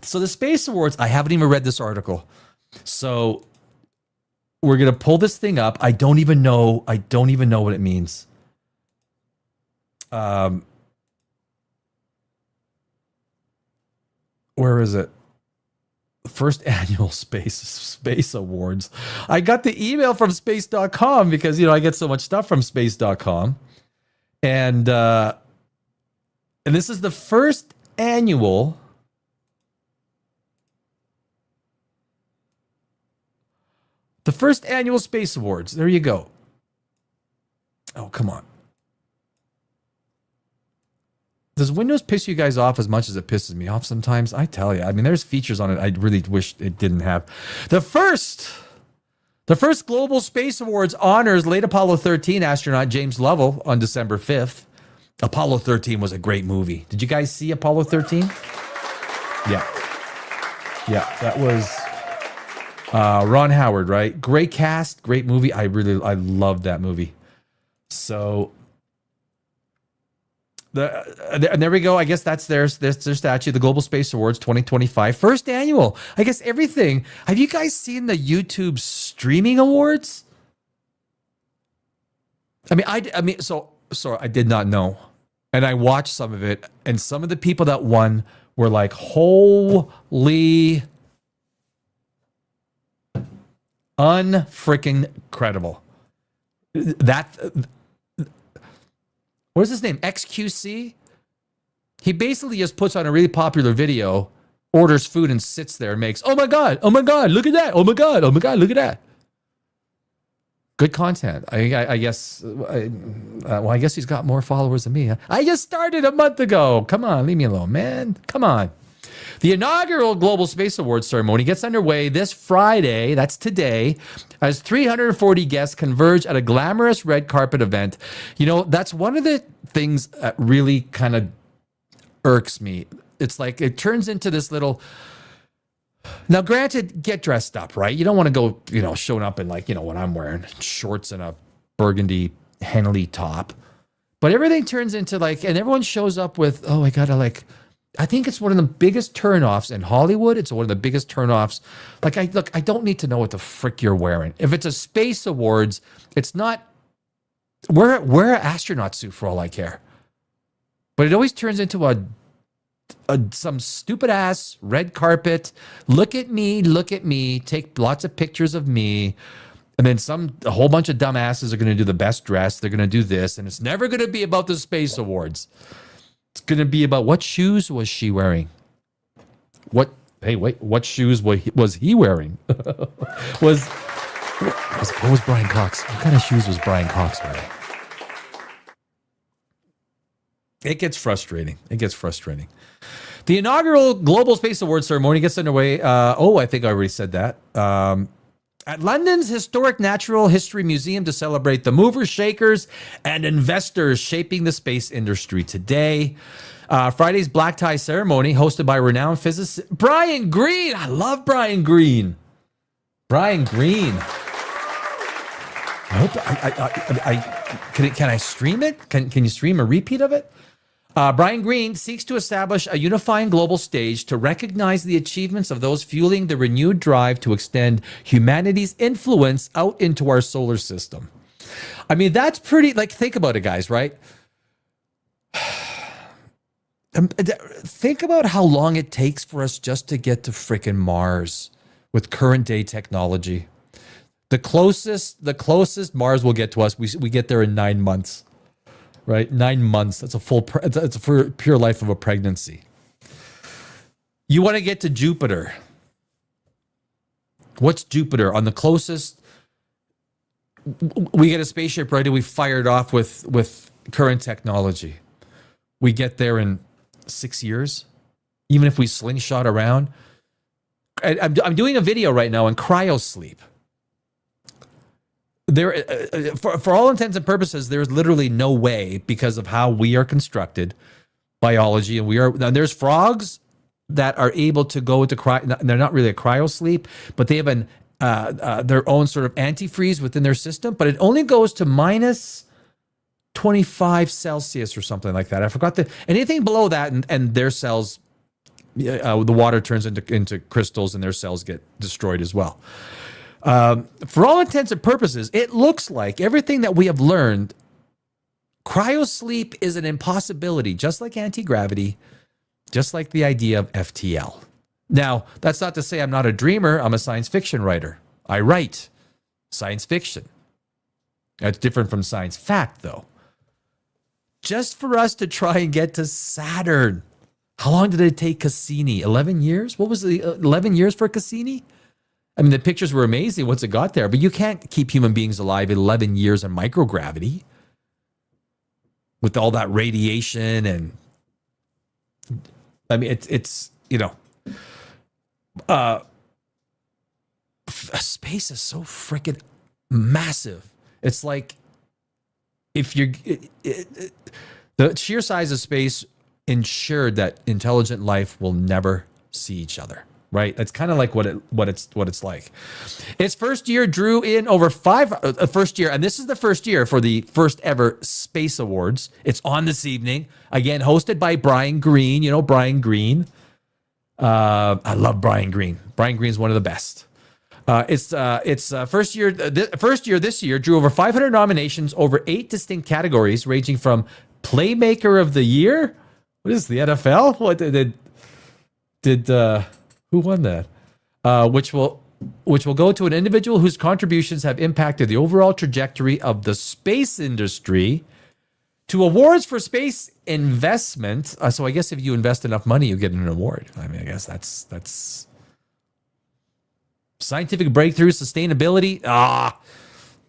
So the Space Awards, I haven't even read this article. So we're gonna pull this thing up. I don't even know what it means. Where is it? First annual Space Awards. I got the email from space.com because I get so much stuff from space.com. And this is the first annual Space Awards. There you go. Oh, come on. Does Windows piss you guys off as much as it pisses me off sometimes? I tell you. I mean, there's features on it I really wish it didn't have. The first Global Space Awards honors late Apollo 13 astronaut James Lovell on December 5th. Apollo 13 was a great movie. Did you guys see Apollo 13? Yeah, that was Ron Howard, right? Great cast, great movie. I loved that movie. So And there we go. I guess that's their statue, the Global Space Awards 2025, first annual. I guess everything. Have you guys seen the YouTube streaming awards? So I did not know, and I watched some of it, and some of the people that won were like, holy, unfreaking credible. That. What is his name? XQC? He basically just puts on a really popular video, orders food, and sits there and makes, oh my God, look at that. Oh my God, look at that. Good content. I guess, I guess he's got more followers than me. I just started a month ago. Come on, leave me alone, man. Come on. The inaugural Global Space Awards ceremony gets underway this Friday, that's today, as 340 guests converge at a glamorous red carpet event. You know, that's one of the things that really kind of irks me. It's like it turns into this little... Now, granted, get dressed up, right? You don't want to go, showing up in like, what I'm wearing, shorts and a burgundy Henley top. But everything turns into like, and everyone shows up with, oh, I gotta like... I think it's one of the biggest turnoffs in Hollywood. It's one of the biggest turnoffs. Like, I don't need to know what the frick you're wearing. If it's a space awards, it's not. Wear an astronaut suit for all I care. But it always turns into some stupid ass red carpet. Look at me. Take lots of pictures of me. And then a whole bunch of dumbasses are going to do the best dress. They're going to do this, and it's never going to be about the space awards. It's going to be about what shoes was she wearing? What shoes was he wearing? What was Brian Cox? What kind of shoes was Brian Cox wearing? It gets frustrating. The inaugural Global Space Awards ceremony gets underway. I think I already said that. At London's historic Natural History Museum to celebrate the movers, shakers, and investors shaping the space industry today. Friday's black tie ceremony, hosted by renowned physicist Brian Greene. I love Brian Greene. Brian Greene. Can I stream it? Can you stream a repeat of it? Brian Greene seeks to establish a unifying global stage to recognize the achievements of those fueling the renewed drive to extend humanity's influence out into our solar system. I mean, that's pretty, like, think about it, guys, right? Think about how long it takes for us just to get to frickin' Mars with current day technology. The closest Mars will get to us, we get there in 9 months. Right? 9 months. That's a pure life of a pregnancy. You want to get to Jupiter. What's Jupiter? On the closest, we get a spaceship ready. We fire it off with current technology. We get there in 6 years, even if we slingshot around. I'm doing a video right now on cryosleep. There, for all intents and purposes, there's literally no way, because of how we are constructed, biology, and there's frogs that are able to go into they're not really a cryosleep, but they have their own sort of antifreeze within their system, but it only goes to minus 25 Celsius or something like that. I forgot anything below that, and their cells, the water turns into crystals, and their cells get destroyed as well. For all intents and purposes, it looks like everything that we have learned, cryosleep is an impossibility, just like anti-gravity, just like the idea of FTL. Now, that's not to say I'm not a dreamer. I'm a science fiction writer. I write science fiction. That's different from science fact, though. Just for us to try and get to Saturn. How long did it take Cassini? 11 years? What was the 11 years for Cassini? I mean, the pictures were amazing once it got there, but you can't keep human beings alive 11 years in microgravity with all that radiation. And I mean, it's space is so freaking massive. It's like if the sheer size of space ensured that intelligent life will never see each other. right? That's kind of like what it's like. Its first year drew in over first year, and this is the first year for the first ever Space Awards. It's on this evening, again hosted by Brian Greene. You know Brian Greene. I love Brian Greene. Brian Greene is one of the best. Its first year this year drew over 500 nominations over 8 distinct categories, ranging from Playmaker of the Year. What is the NFL? What did who won that? Which will go to an individual whose contributions have impacted the overall trajectory of the space industry, to awards for space investment. So I guess if you invest enough money, you get an award. I mean, I guess that's scientific breakthroughs, sustainability.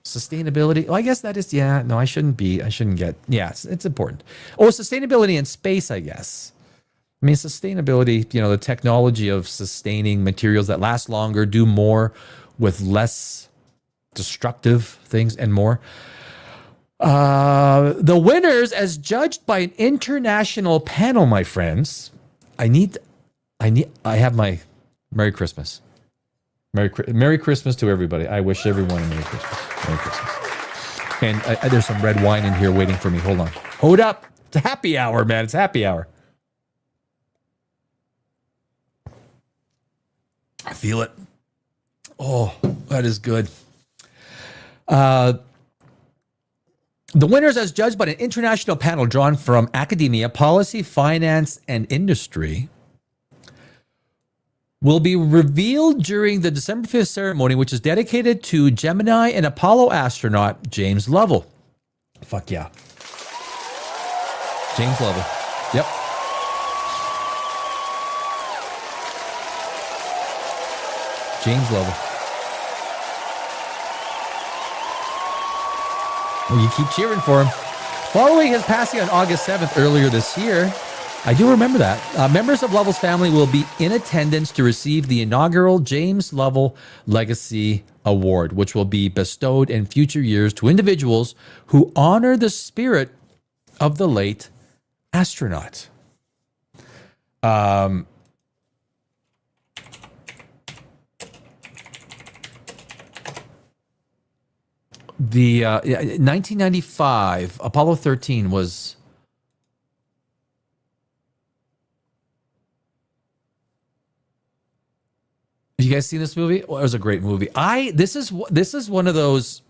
Sustainability. Well, I guess that is, yeah, no, I shouldn't get, yes, it's important. Oh, sustainability in space, I guess. I mean, sustainability, the technology of sustaining materials that last longer, do more with less destructive things and more. The winners, as judged by an international panel, my friends. I have my Merry Christmas. Merry Christmas to everybody. I wish everyone a Merry Christmas. Merry Christmas. And there's some red wine in here waiting for me. Hold on. Hold up. It's a happy hour, man. It's happy hour. I feel it. Oh, that is good. The winners, as judged by an international panel drawn from academia, policy, finance, and industry, will be revealed during the December 5th ceremony, which is dedicated to Gemini and Apollo astronaut James Lovell. Fuck yeah. James Lovell. Yep. James Lovell. Well, you keep cheering for him. Following his passing on August 7th earlier this year, I do remember that. Members of Lovell's family will be in attendance to receive the inaugural James Lovell Legacy Award, which will be bestowed in future years to individuals who honor the spirit of the late astronaut. The 1995 Apollo 13 was... Have you guys seen this movie? Well, it was a great movie. This is one of those,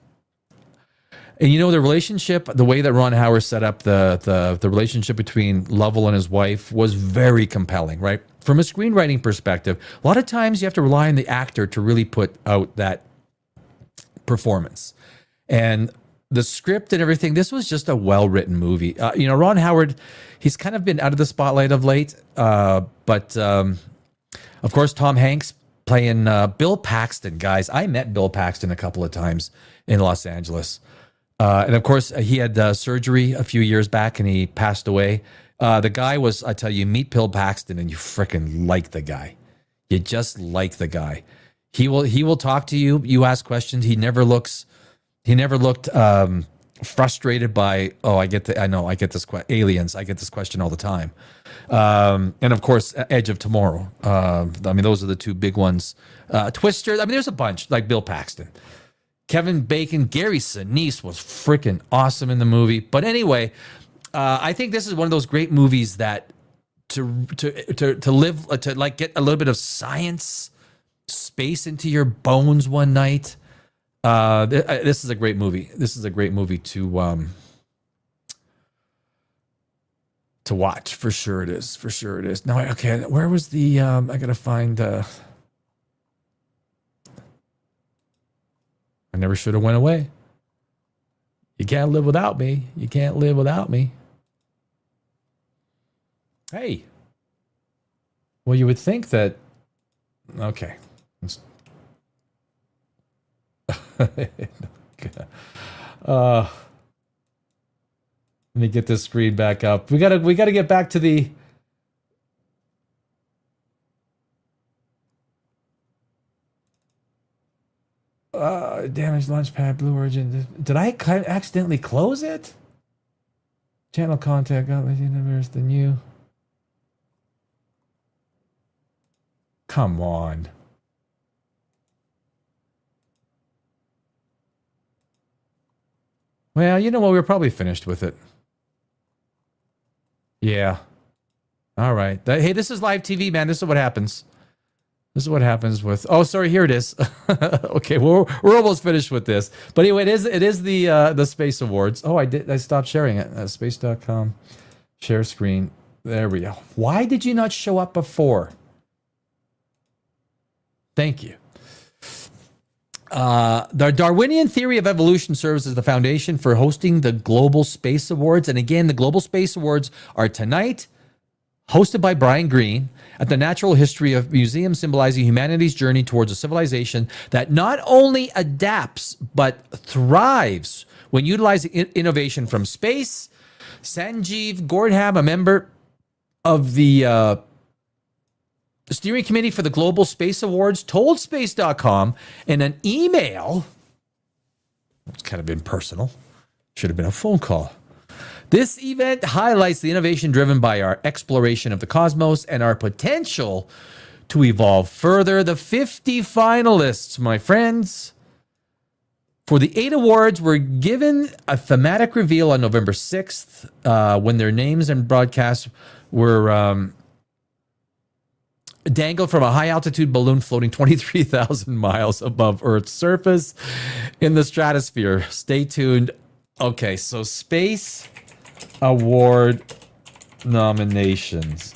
and the relationship, the way that Ron Howard set up the relationship between Lovell and his wife was very compelling, right? From a screenwriting perspective, a lot of times you have to rely on the actor to really put out that performance. And the script and everything, this was just a well-written movie. Ron Howard, he's kind of been out of the spotlight of late, but of course, Tom Hanks playing Bill Paxton, guys. I met Bill Paxton a couple of times in Los Angeles. And of course, he had surgery a few years back and he passed away. The guy was, I tell you, meet Bill Paxton and you freaking like the guy. You just like the guy. He will talk to you. You ask questions. He never looked frustrated by, I get this aliens. I get this question all the time. And of course, Edge of Tomorrow. Those are the two big ones. Twister. There's a bunch, like Bill Paxton. Kevin Bacon, Gary Sinise was freaking awesome in the movie. But anyway, I think this is one of those great movies that to live, to like get a little bit of science, space into your bones one night. This is a great movie. This is a great movie to watch. For sure it is. For sure it is. Now, okay, where was the, I gotta find, I never should have went away. You can't live without me. You can't live without me. Hey. Well, you would think that, okay. Let me get this screen back up. We gotta get back to the damaged launch pad, Blue Origin. Did I accidentally close it? Channel contact, universe, the new. Come on. Well, you know what? We're probably finished with it. Yeah. All right. Hey, this is live TV, man. This is what happens. This is what happens with. Oh, sorry. Here it is. Okay, we're almost finished with this. But anyway, it is the Space Awards. Oh, I stopped sharing it. Space.com. Share screen. There we go. Why did you not show up before? Thank you. The Darwinian theory of evolution serves as the foundation for hosting the Global Space Awards. And again, the Global Space Awards are tonight, hosted by Brian Greene, at the Natural History of Museum, symbolizing humanity's journey towards a civilization that not only adapts, but thrives when utilizing innovation from space. Sanjeev Gordham, a member of the steering committee for the Global Space Awards, told Space.com in an email, it's kind of impersonal, should have been a phone call. This event highlights the innovation driven by our exploration of the cosmos and our potential to evolve further. The 50 finalists, my friends, for the 8 awards were given a thematic reveal on November 6th when their names and broadcasts were dangled from a high-altitude balloon floating 23,000 miles above Earth's surface in the stratosphere. Stay tuned. Okay, so Space Award nominations.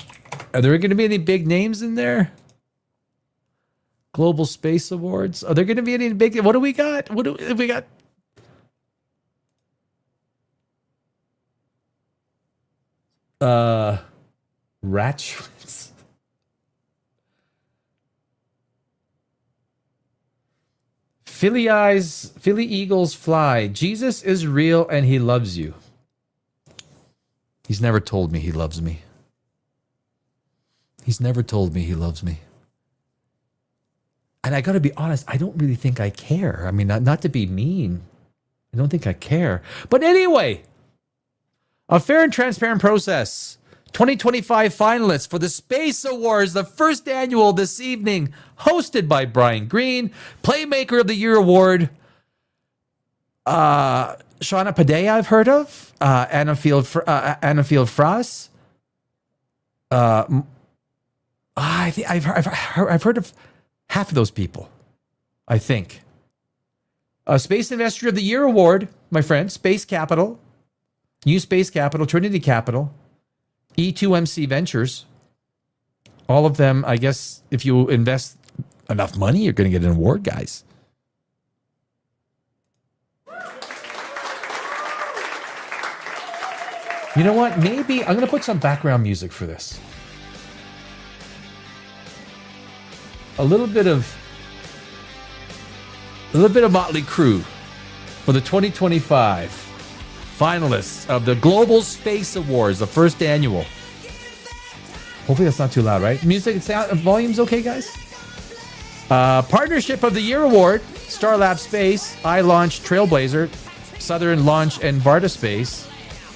Are there going to be any big names in there? Global Space Awards. Are there going to be any big... What do we got? What do we got? Ratchets. Philly Eagles fly. Jesus is real and he loves you. He's never told me he loves me. He's never told me he loves me. And I got to be honest, I don't really think I care. I mean, not to be mean. I don't think I care. But anyway, a fair and transparent process. 2025 finalists for the Space Awards, the first annual this evening, hosted by Brian Greene. Playmaker of the Year award, Shauna Padea, I've heard of. Anna Field Frass. I think I've heard of half of those people, I think. Space Investor of the Year award, my friend, Space Capital, New Space Capital, Trinity Capital, E2MC Ventures. All of them, I guess, if you invest enough money, you're going to get an award, guys. You know what? Maybe I'm going to put some background music for this. A little bit of Motley Crue for the 2025 finalists of the Global Space Awards, the first annual. Hopefully that's not too loud, right? Music, sound, volume's okay, guys? Partnership of the Year award, Starlab Space, iLaunch, Trailblazer, Southern Launch, and Varda Space.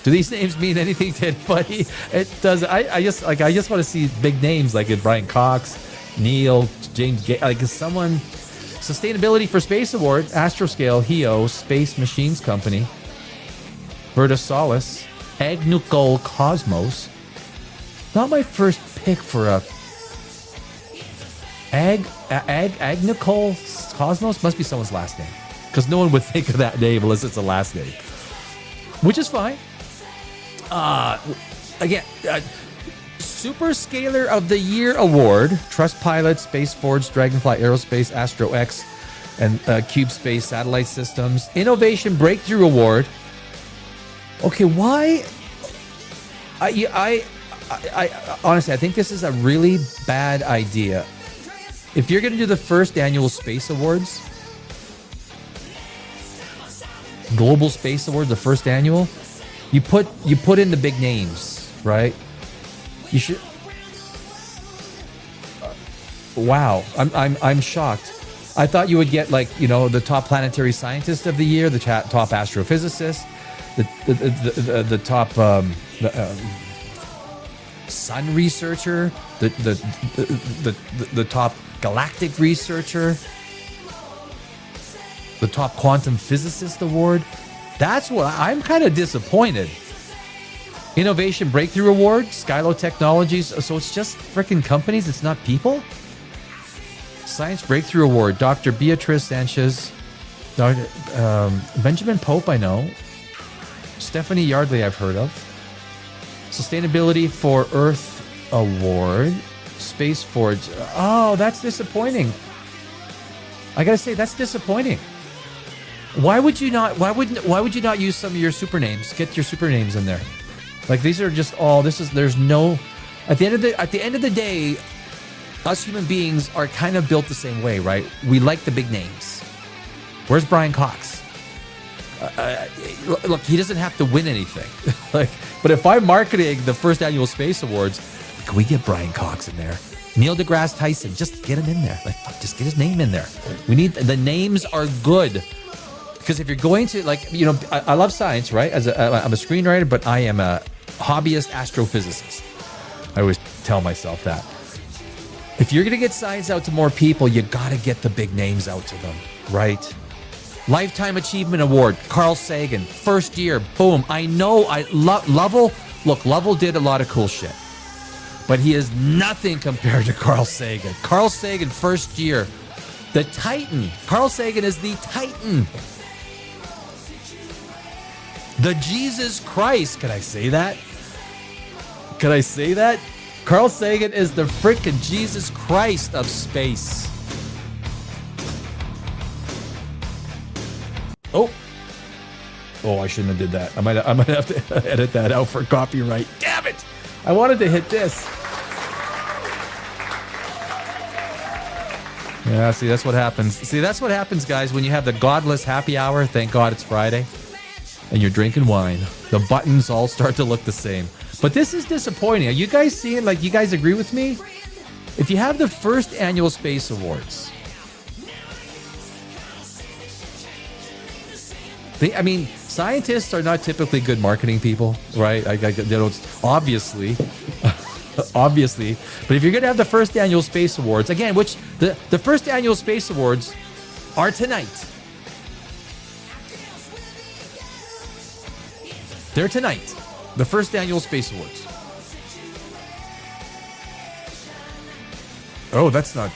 Do these names mean anything to anybody? It does. I just want to see big names like Brian Cox, Neil, James, like someone. Sustainability for Space Award, Astroscale, HEO, Space Machines Company, Verta Solis, Agnucol Cosmos. Not my first pick for a Agnucol Cosmos. Must be someone's last name, because no one would think of that name unless it's a last name, which is fine. Again, Superscaler of the Year award, Trust Pilot, Space Forge, Dragonfly Aerospace, Astro X, and Cube Space Satellite Systems. Innovation Breakthrough Award. Okay, why? I honestly, I think this is a really bad idea. If you're going to do the first annual Space Awards, Global Space Awards, the first annual, you put in the big names, right? You should. Wow, I'm shocked. I thought you would get the top planetary scientist of the year, the top astrophysicist, the top sun researcher, the top galactic researcher, the top quantum physicist award. That's what I'm kind of disappointed. Innovation Breakthrough Award, Skylo Technologies. So it's just freaking companies. It's not people. Science Breakthrough Award, Dr. Beatrice Sanchez, Dr. Benjamin Pope, I know. Stephanie Yardley, I've heard of. Sustainability for Earth Award, Space Forge. Oh, that's disappointing. I gotta say, that's disappointing. Why would you not? Why would you not use some of your super names? Get your super names in there. Like these are just all. There's no. At the end of the day, us human beings are kind of built the same way, right? We like the big names. Where's Brian Cox? Look, he doesn't have to win anything. But if I'm marketing the first annual Space Awards, can we get Brian Cox in there? Neil deGrasse Tyson, just get him in there. Just get his name in there. We need the names are good. Because if you're going to, I love science, right? I'm a screenwriter, but I am a hobbyist astrophysicist. I always tell myself that. If you're going to get science out to more people, you got to get the big names out to them, right? Lifetime Achievement Award, Carl Sagan, first year, boom. I know, Lovell did a lot of cool shit. But he is nothing compared to Carl Sagan. Carl Sagan, first year, the Titan. Carl Sagan is the Titan. The Jesus Christ. Can I say that? Can I say that? Carl Sagan is the freaking Jesus Christ of space. Oh, I shouldn't have did that. I might have to edit that out for copyright. Damn it! I wanted to hit this. Yeah, see, that's what happens. See, that's what happens, guys, when you have the godless happy hour. Thank God it's Friday. And you're drinking wine. The buttons all start to look the same. But this is disappointing. Are you guys seeing, you guys agree with me? If you have the first annual Space Awards, scientists are not typically good marketing people, right? They don't, obviously. Obviously. But if you're going to have the first annual Space Awards, again, which the first annual Space Awards are tonight. They're tonight. The first annual Space Awards. Oh, that's not...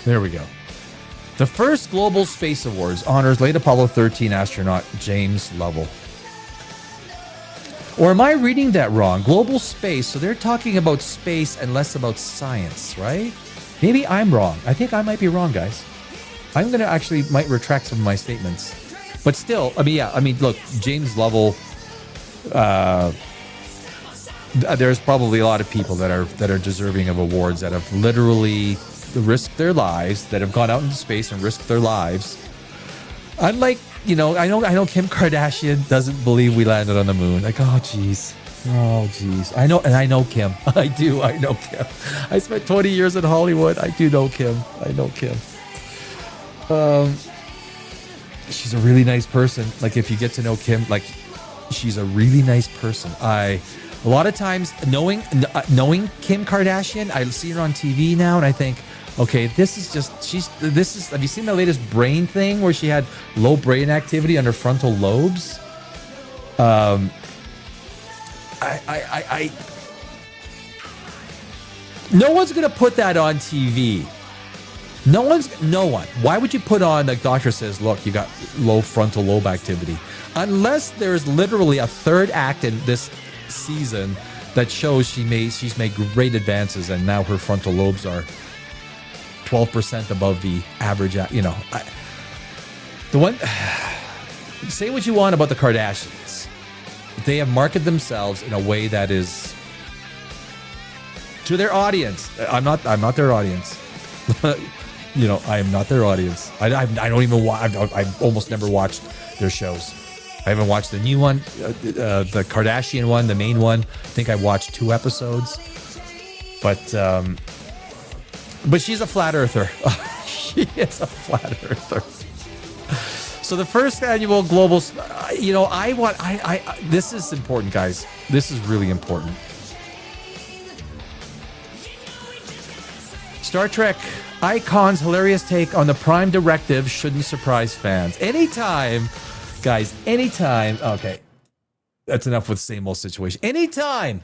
There we go. The first Global Space Awards honors late Apollo 13 astronaut James Lovell. Or am I reading that wrong? Global space, so they're talking about space and less about science, right? Maybe I'm wrong. I think I might be wrong, guys. I'm going to might retract some of my statements. But still, look, James Lovell, there's probably a lot of people that are deserving of awards that have literally risked their lives, that have gone out into space and risked their lives. Unlike, I know Kim Kardashian doesn't believe we landed on the moon. Like, oh geez. I know Kim. I know Kim. I spent 20 years in Hollywood. I do know Kim. I know Kim. She's a really nice person. Like, if you get to know Kim, she's a really nice person. A lot of times knowing Kim Kardashian, I see her on TV now and I think, okay, have you seen the latest brain thing where she had low brain activity on her frontal lobes? No one's going to put that on TV. No one. Why would you put on, like doctor says, look, you got low frontal lobe activity? Unless there's literally a third act in this season that shows she's made great advances and now her frontal lobes are 12% above the average. Say what you want about the Kardashians. They have marketed themselves in a way that is to their audience. I'm not their audience. I am not their audience. I don't even watch. I've almost never watched their shows. I haven't watched the new one, the Kardashian one, the main one. I think I watched 2 episodes. But she's a flat earther. She is a flat earther. So the first annual global, this is important, guys. This is really important. Star Trek Icon's hilarious take on the Prime Directive shouldn't surprise fans. Anytime, guys, anytime. Okay, that's enough with same old situation. Anytime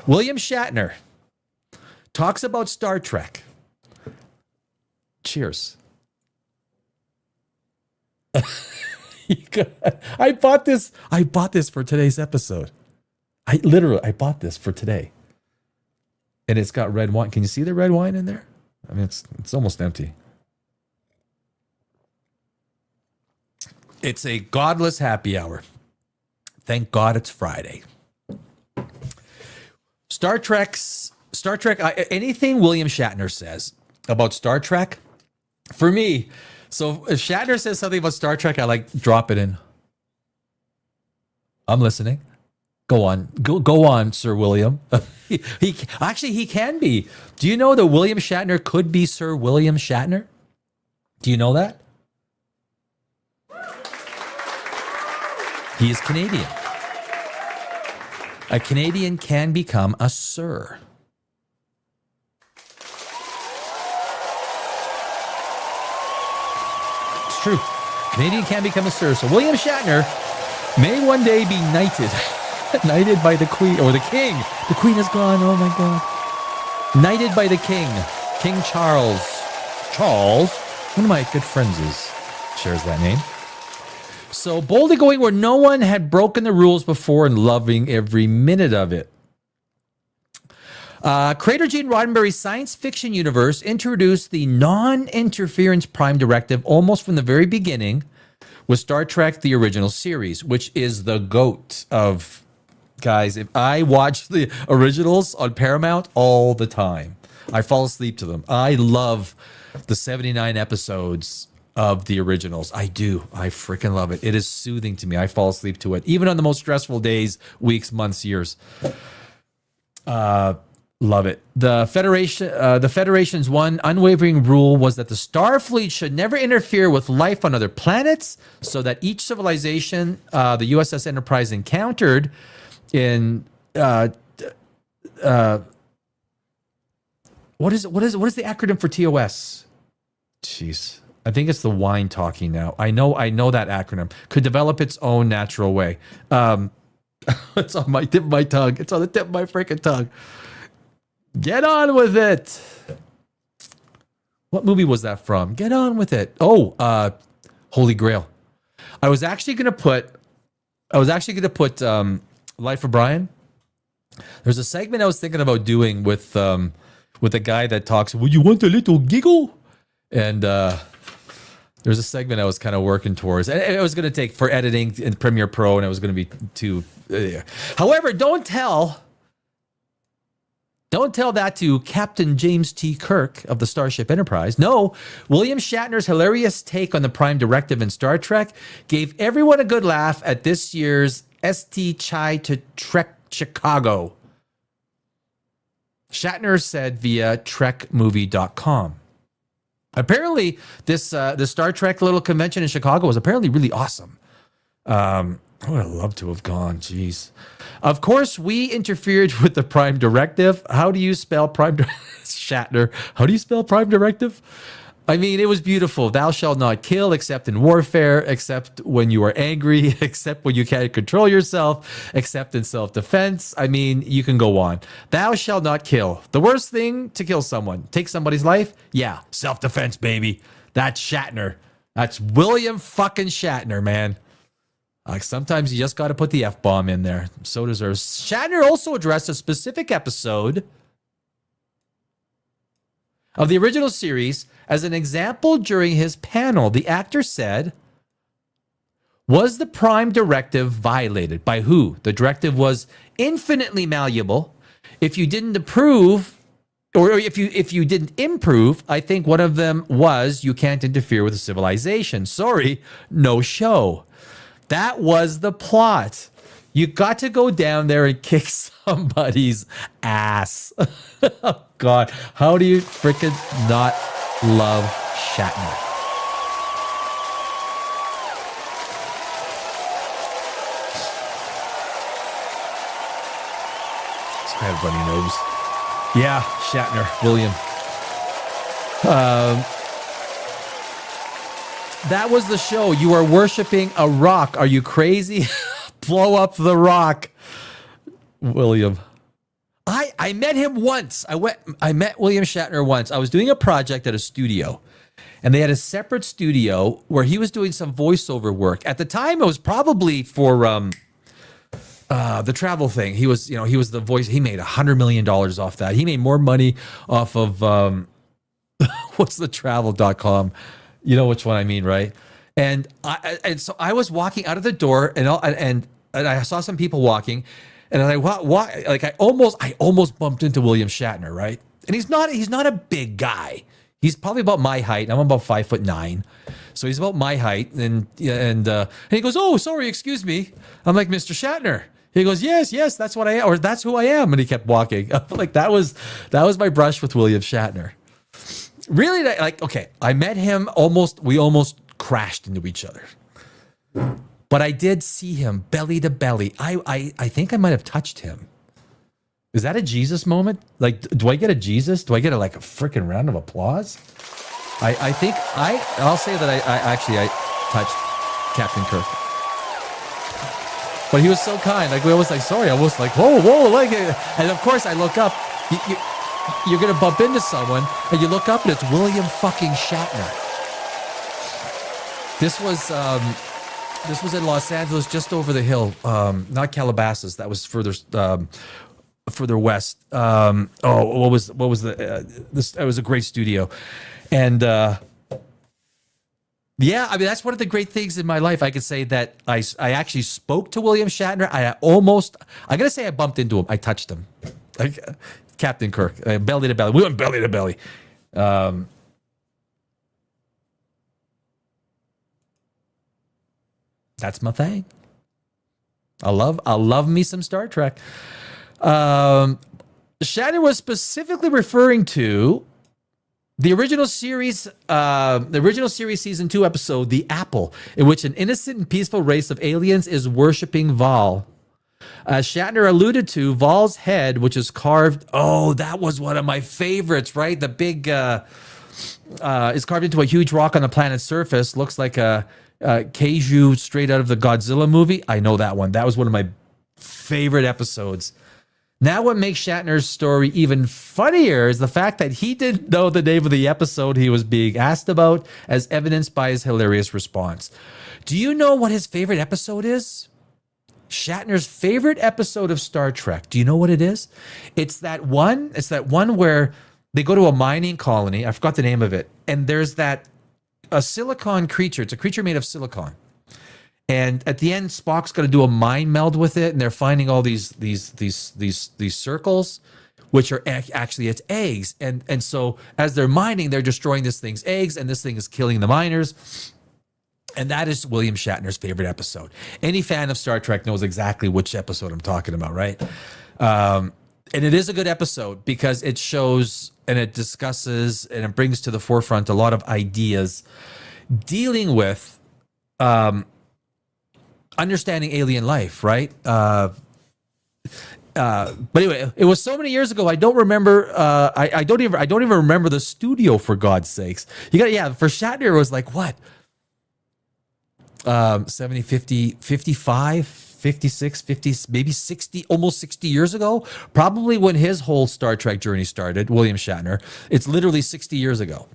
William Shatner talks about Star Trek. Cheers. I bought this for today's episode. I bought this for today. And it's got red wine. Can you see the red wine in there? I mean, it's almost empty. It's a godless happy hour. Thank God it's Friday. Star Trek, anything William Shatner says about Star Trek, for me, so if Shatner says something about Star Trek, I drop it in. I'm listening. Go on, Sir William. He can be. Do you know that William Shatner could be Sir William Shatner? Do you know that? He is Canadian. A Canadian can become a Sir. It's true. Canadian can become a Sir. So William Shatner may one day be knighted. Knighted by the Queen or the King. The Queen is gone. Oh my God. Knighted by the King. King Charles. Charles, one of my good friends shares that name. So boldly going where no one had broken the rules before and loving every minute of it. Creator Gene Roddenberry's science fiction universe introduced the non-interference Prime Directive almost from the very beginning with Star Trek, the original series, which is the GOAT of... Guys, if I watch the originals on Paramount all the time, I fall asleep to them. I love the 79 episodes of the originals. I do. I freaking love it. It is soothing to me. I fall asleep to it, even on the most stressful days, weeks, months, years. Love it. The Federation's one unwavering rule was that the Starfleet should never interfere with life on other planets, so that each civilization the USS Enterprise encountered in what is the acronym for TOS? Jeez, I think it's the wine talking now. I know that acronym could develop its own natural way. It's on my tip of my tongue. It's on the tip of my freaking tongue. Get on with it. What movie was that from? Get on with it. Oh, Holy Grail. I was actually gonna put Life of Brian. There's a segment I was thinking about doing with a guy that talks, "Would you want a little giggle?" And there's a segment I was kind of working towards. And it was going to take for editing in Premiere Pro, and it was going to be too... However, don't tell that to Captain James T. Kirk of the Starship Enterprise. No, William Shatner's hilarious take on the Prime Directive in Star Trek gave everyone a good laugh at this year's EST Chai to Trek Chicago. Shatner said via trekmovie.com. Apparently, the Star Trek little convention in Chicago was apparently really awesome. I would have loved to have gone. Jeez. Of course, we interfered with the Prime Directive. How do you spell Prime Shatner? How do you spell Prime Directive? I mean, it was beautiful. Thou shalt not kill except in warfare, except when you are angry, except when you can't control yourself, except in self-defense. I mean, you can go on. Thou shalt not kill. The worst thing to kill someone. Take somebody's life? Yeah, self-defense, baby. That's Shatner. That's William fucking Shatner, man. Sometimes you just got to put the F-bomb in there. So deserves. Shatner also addressed a specific episode of the original series as an example during his panel. The actor said, was the Prime Directive violated? By who? The directive was infinitely malleable. If you didn't approve, or if you didn't improve, I think one of them was you can't interfere with a civilization. Sorry, no show. That was the plot. You got to go down there and kick somebody's ass. Oh, God. How do you freaking not love Shatner? Everybody knows. Yeah, Shatner, William. That was the show. You are worshiping a rock. Are you crazy? Blow up the rock, William. I met him once. I met William Shatner once. I was doing a project at a studio, and they had a separate studio where he was doing some voiceover work. At the time, it was probably for the travel thing. He was the voice. He made $100 million off that. He made more money off of what's the travel.com. You know which one I mean, right? And so I was walking out of the door, and I saw some people walking, and I'm like, why? Like I almost bumped into William Shatner, right? And he's not a big guy. He's probably about my height. I'm about 5'9", so he's about my height. And he goes, "Oh, sorry, excuse me." I'm like, "Mr. Shatner." He goes, yes, that's what I am, or that's who I am. And he kept walking. Like that was my brush with William Shatner. Really, like, okay, I met him we almost crashed into each other. But I did see him belly to belly. I think I might have touched him. Is that a Jesus moment? Like, do I get a Jesus? Do I get a freaking round of applause? I think I'll say that I touched Captain Kirk. But he was so kind. Like, we always like, sorry, I was like, whoa, like, and of course I look up. You're going to bump into someone, and you look up, and it's William fucking Shatner. This was in Los Angeles, just over the hill. Not Calabasas. That was further west. What was this? It was a great studio, and yeah, I mean that's one of the great things in my life. I could say that I actually spoke to William Shatner. I'm gonna say I bumped into him. I touched him. Like, Captain Kirk, belly to belly. We went belly to belly. That's my thing. I love me some Star Trek. Shatner was specifically referring to the original series season 2 episode, The Apple, in which an innocent and peaceful race of aliens is worshiping Val. As Shatner alluded to, Val's head, which is carved, that was one of my favorites, right? The big, is carved into a huge rock on the planet's surface. Looks like a Kaiju straight out of the Godzilla movie. I know that one. That was one of my favorite episodes. Now what makes Shatner's story even funnier is the fact that he didn't know the name of the episode he was being asked about, as evidenced by his hilarious response. Do you know what his favorite episode is? Shatner's favorite episode of Star Trek. Do you know what it is? It's that one where they go to a mining colony. I forgot the name of it. And there's a silicon creature. It's a creature made of silicon. And at the end, Spock's got to do a mind meld with it, and they're finding all these circles, which are actually its eggs. And so as they're mining, they're destroying this thing's eggs, and this thing is killing the miners. And that is William Shatner's favorite episode. Any fan of Star Trek knows exactly which episode I'm talking about, right? And it is a good episode because it shows and it discusses and it brings to the forefront a lot of ideas dealing with understanding alien life, right? But anyway, it was so many years ago. I don't remember. I don't even remember the studio, for God's sakes. For Shatner, it was like what? 70, 50, 55, 56, 50, maybe 60, almost 60 years ago. Probably when his whole Star Trek journey started, William Shatner. It's literally 60 years ago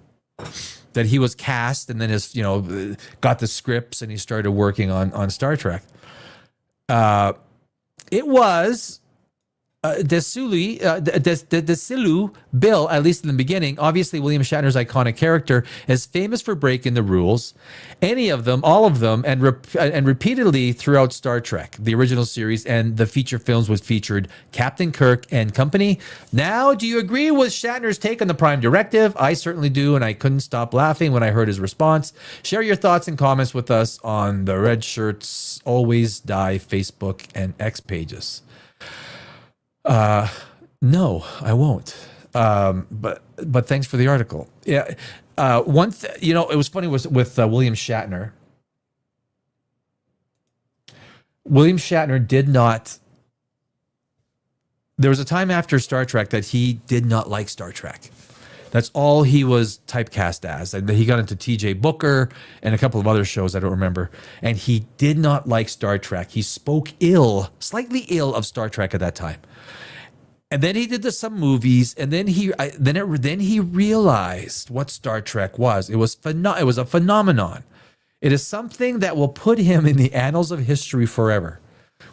that he was cast, and then got the scripts, and he started working on Star Trek. It was Desilu Bill, at least in the beginning. Obviously, William Shatner's iconic character is famous for breaking the rules, any of them, all of them, and repeatedly throughout Star Trek, the original series and the feature films, which featured Captain Kirk and company. Now, do you agree with Shatner's take on the Prime Directive? I certainly do, and I couldn't stop laughing when I heard his response. Share your thoughts and comments with us on the Red Shirts Always Die Facebook and X pages. No, I won't. But thanks for the article. Yeah. It was funny with William Shatner. William Shatner did not there was a time after Star Trek that he did not like Star Trek. That's all he was typecast as. And he got into TJ Booker and a couple of other shows I don't remember. And he did not like Star Trek. He spoke slightly ill of Star Trek at that time. And then he did some movies, and then he realized what Star Trek was. It was a phenomenon. It is something that will put him in the annals of history forever,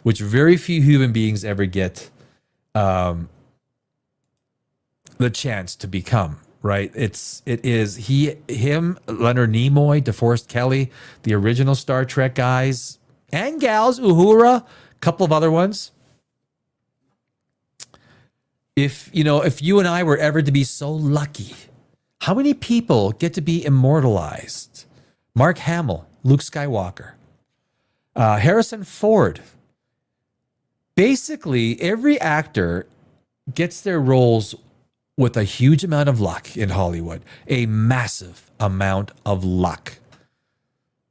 which very few human beings ever get the chance to become. Right? It is him, Leonard Nimoy, DeForest Kelly, the original Star Trek guys and gals, Uhura, a couple of other ones. If you and I were ever to be so lucky, how many people get to be immortalized? Mark Hamill, Luke Skywalker, Harrison Ford. Basically, every actor gets their roles with a huge amount of luck in Hollywood, a massive amount of luck.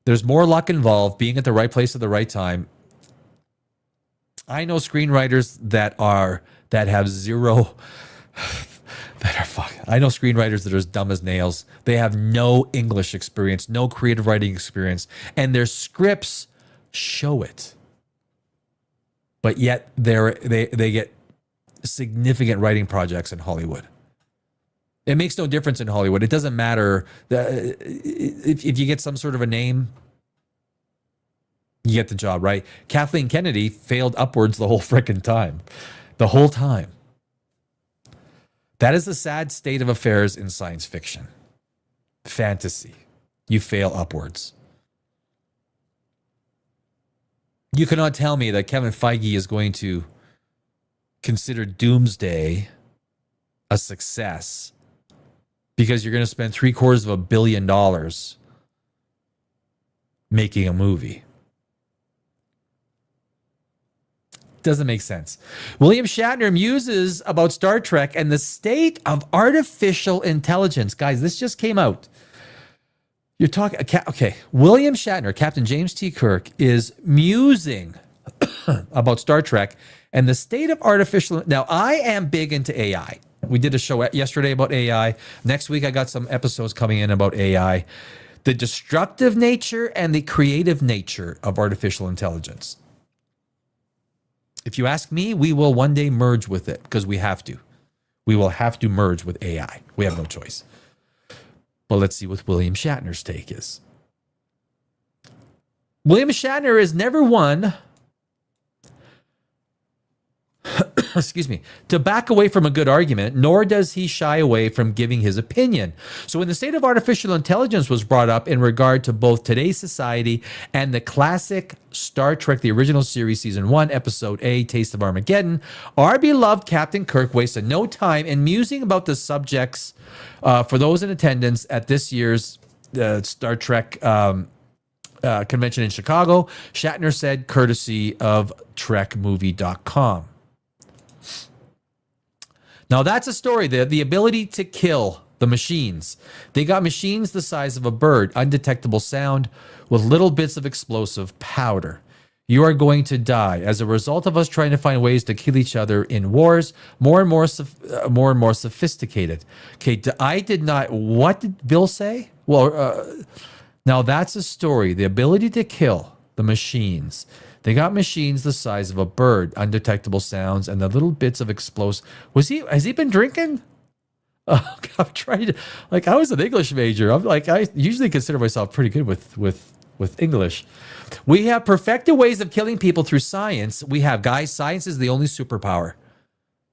There's more luck involved, being at the right place at the right time. I know screenwriters that have zero, I know screenwriters that are as dumb as nails. They have no English experience, no creative writing experience, and their scripts show it. But yet they get significant writing projects in Hollywood. It makes no difference in Hollywood. It doesn't matter if you get some sort of a name, you get the job, right? Kathleen Kennedy failed upwards the whole freaking time. The whole time. That is the sad state of affairs in science fiction. Fantasy. You fail upwards. You cannot tell me that Kevin Feige is going to consider Doomsday a success because you're going to spend $750 million making a movie. Doesn't make sense. William Shatner muses about Star Trek and the state of artificial intelligence. Guys, this just came out. You're talking, okay. William Shatner, Captain James T. Kirk, is musing about Star Trek and the state of artificial. Now, I am big into AI. We did a show yesterday about AI. Next week, I got some episodes coming in about AI. The destructive nature and the creative nature of artificial intelligence. If you ask me, we will one day merge with it because we have to. We will have to merge with AI. We have no choice. But let's see what William Shatner's take is. William Shatner is never one excuse me, to back away from a good argument, nor does he shy away from giving his opinion. So when the state of artificial intelligence was brought up in regard to both today's society and the classic Star Trek, the original series, season 1, episode A, Taste of Armageddon, our beloved Captain Kirk wasted no time in musing about the subjects for those in attendance at this year's Star Trek convention in Chicago. Shatner said, courtesy of TrekMovie.com. Now, that's a story. The ability to kill the machines. They got machines the size of a bird, undetectable sound with little bits of explosive powder. You are going to die as a result of us trying to find ways to kill each other in wars, more and more sophisticated. Okay, what did Bill say? Well, now that's a story. The ability to kill the machines. They got machines the size of a bird, undetectable sounds, and the little bits of explosive. Has he been drinking? Oh, I've tried. I was an English major. I usually consider myself pretty good with English. We have perfected ways of killing people through science. Science is the only superpower.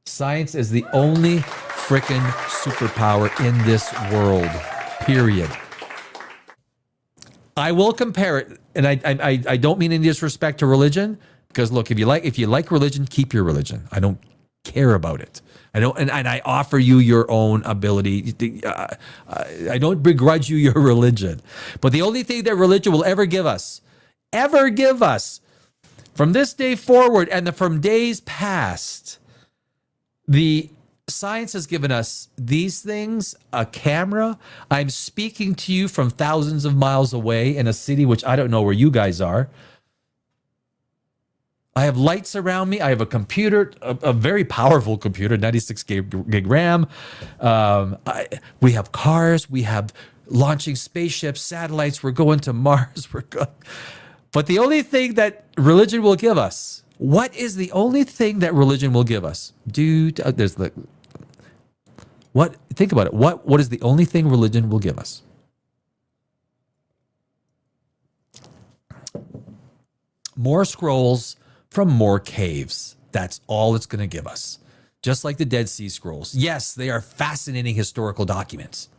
Science is the only freaking superpower in this world. Period. I will compare it, and I don't mean any disrespect to religion, because look, if you like religion, keep your religion. I don't care about it. And I offer you your own ability. I don't begrudge you your religion, but the only thing that religion will ever give us, from this day forward and from days past, the science has given us these things, a camera. I'm speaking to you from thousands of miles away in a city which I don't know where you guys are. I have lights around me. I have a computer, a very powerful computer, 96 gig RAM. We have cars. We have launching spaceships, satellites. We're going to Mars. But the only thing that religion will give us, what is the only thing that religion will give us? Dude, there's the what? Think about it. What is the only thing religion will give us? More scrolls from more caves. That's all it's going to give us. Just like the Dead Sea Scrolls. Yes, they are fascinating historical documents.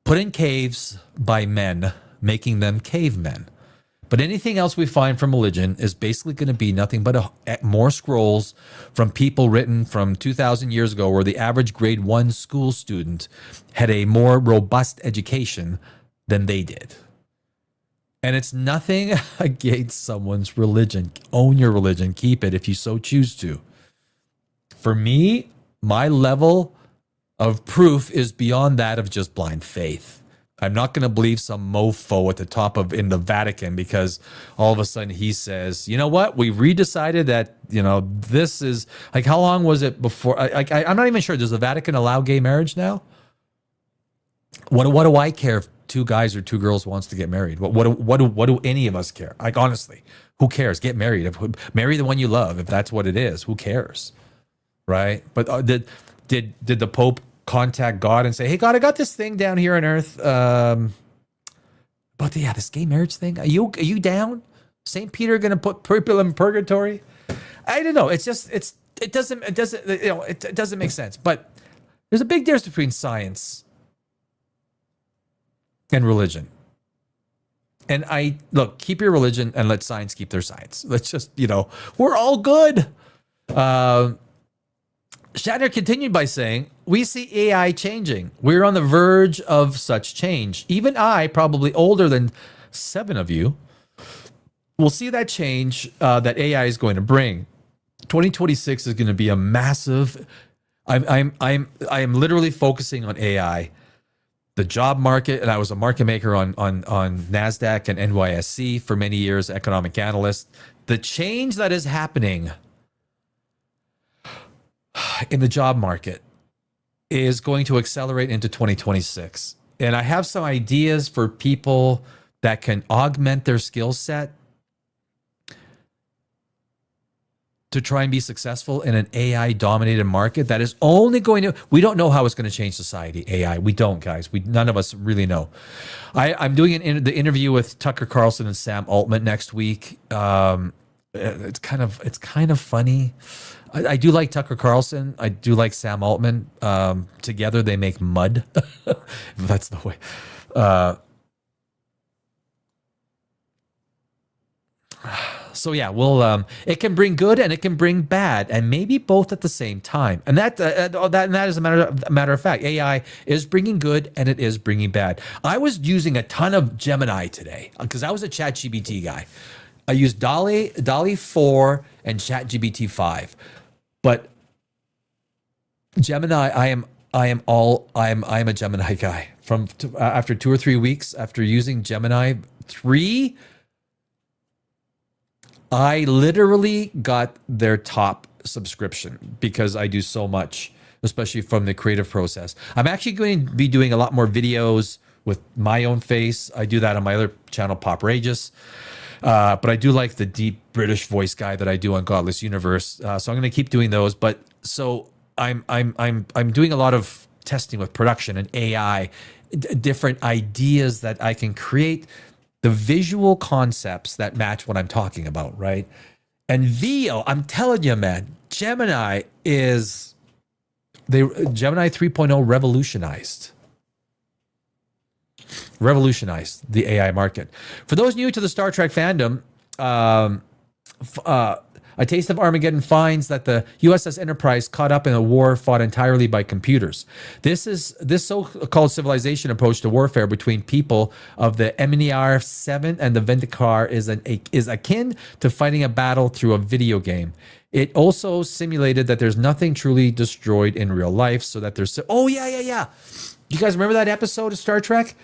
Put in caves by men, making them cavemen. But anything else we find from religion is basically going to be nothing but more scrolls from people written from 2,000 years ago, where the average grade 1 school student had a more robust education than they did. And it's nothing against someone's religion. Own your religion. Keep it if you so choose to. For me, my level of proof is beyond that of just blind faith. I'm not going to believe some mofo at the top of in the Vatican because all of a sudden he says, you know what? We redecided that, this is like, how long was it before? I'm not even sure. Does the Vatican allow gay marriage now? What do I care if 2 guys or 2 girls wants to get married? What do any of us care? Like, honestly, who cares? Get married. Marry the one you love. If that's what it is, who cares? Right? But did the Pope contact God and say, hey, God, I got this thing down here on earth. But this gay marriage thing. Are you down? St. Peter going to put people in purgatory? I don't know. It doesn't make sense. But there's a big difference between science and religion. And keep your religion and let science keep their science. Let's just, we're all good. Shatner continued by saying, we see AI changing. We're on the verge of such change. Even I, probably older than 7 of you, will see that change that AI is going to bring. 2026 is going to be a massive. I am literally focusing on AI, the job market, and I was a market maker on NASDAQ and NYSE for many years, economic analyst. The change that is happening in the job market is going to accelerate into 2026. And I have some ideas for people that can augment their skill set to try and be successful in an AI dominated market that is only going to, we don't know how it's going to change society, AI. We don't, guys. None of us really know. I'm doing the interview with Tucker Carlson and Sam Altman next week. It's kind of funny. I do like Tucker Carlson. I do like Sam Altman. Together they make mud. That's the way. So yeah, it can bring good and it can bring bad, and maybe both at the same time. And that is a matter of fact. AI is bringing good and it is bringing bad. I was using a ton of Gemini today because I was a ChatGPT guy. I used DALL-E 4 and ChatGPT 5, but Gemini, I am a Gemini guy. After 2 or 3 weeks after using Gemini 3. I literally got their top subscription because I do so much, especially from the creative process. I'm actually going to be doing a lot more videos with my own face. I do that on my other channel, Poprageous. But I do like the deep British voice guy that I do on Godless Universe. So I'm going to keep doing those. But so I'm doing a lot of testing with production and AI, different ideas that I can create, the visual concepts that match what I'm talking about, right? And VO, I'm telling you, man, Gemini 3.0 revolutionized the AI market. For those new to the Star Trek fandom, A Taste of Armageddon finds that the USS Enterprise caught up in a war fought entirely by computers. This so-called civilization approach to warfare between people of the MNER 7 and the Vendikar is akin to fighting a battle through a video game. It also simulated that there's nothing truly destroyed in real life, so that there's... Oh, yeah. You guys remember that episode of Star Trek?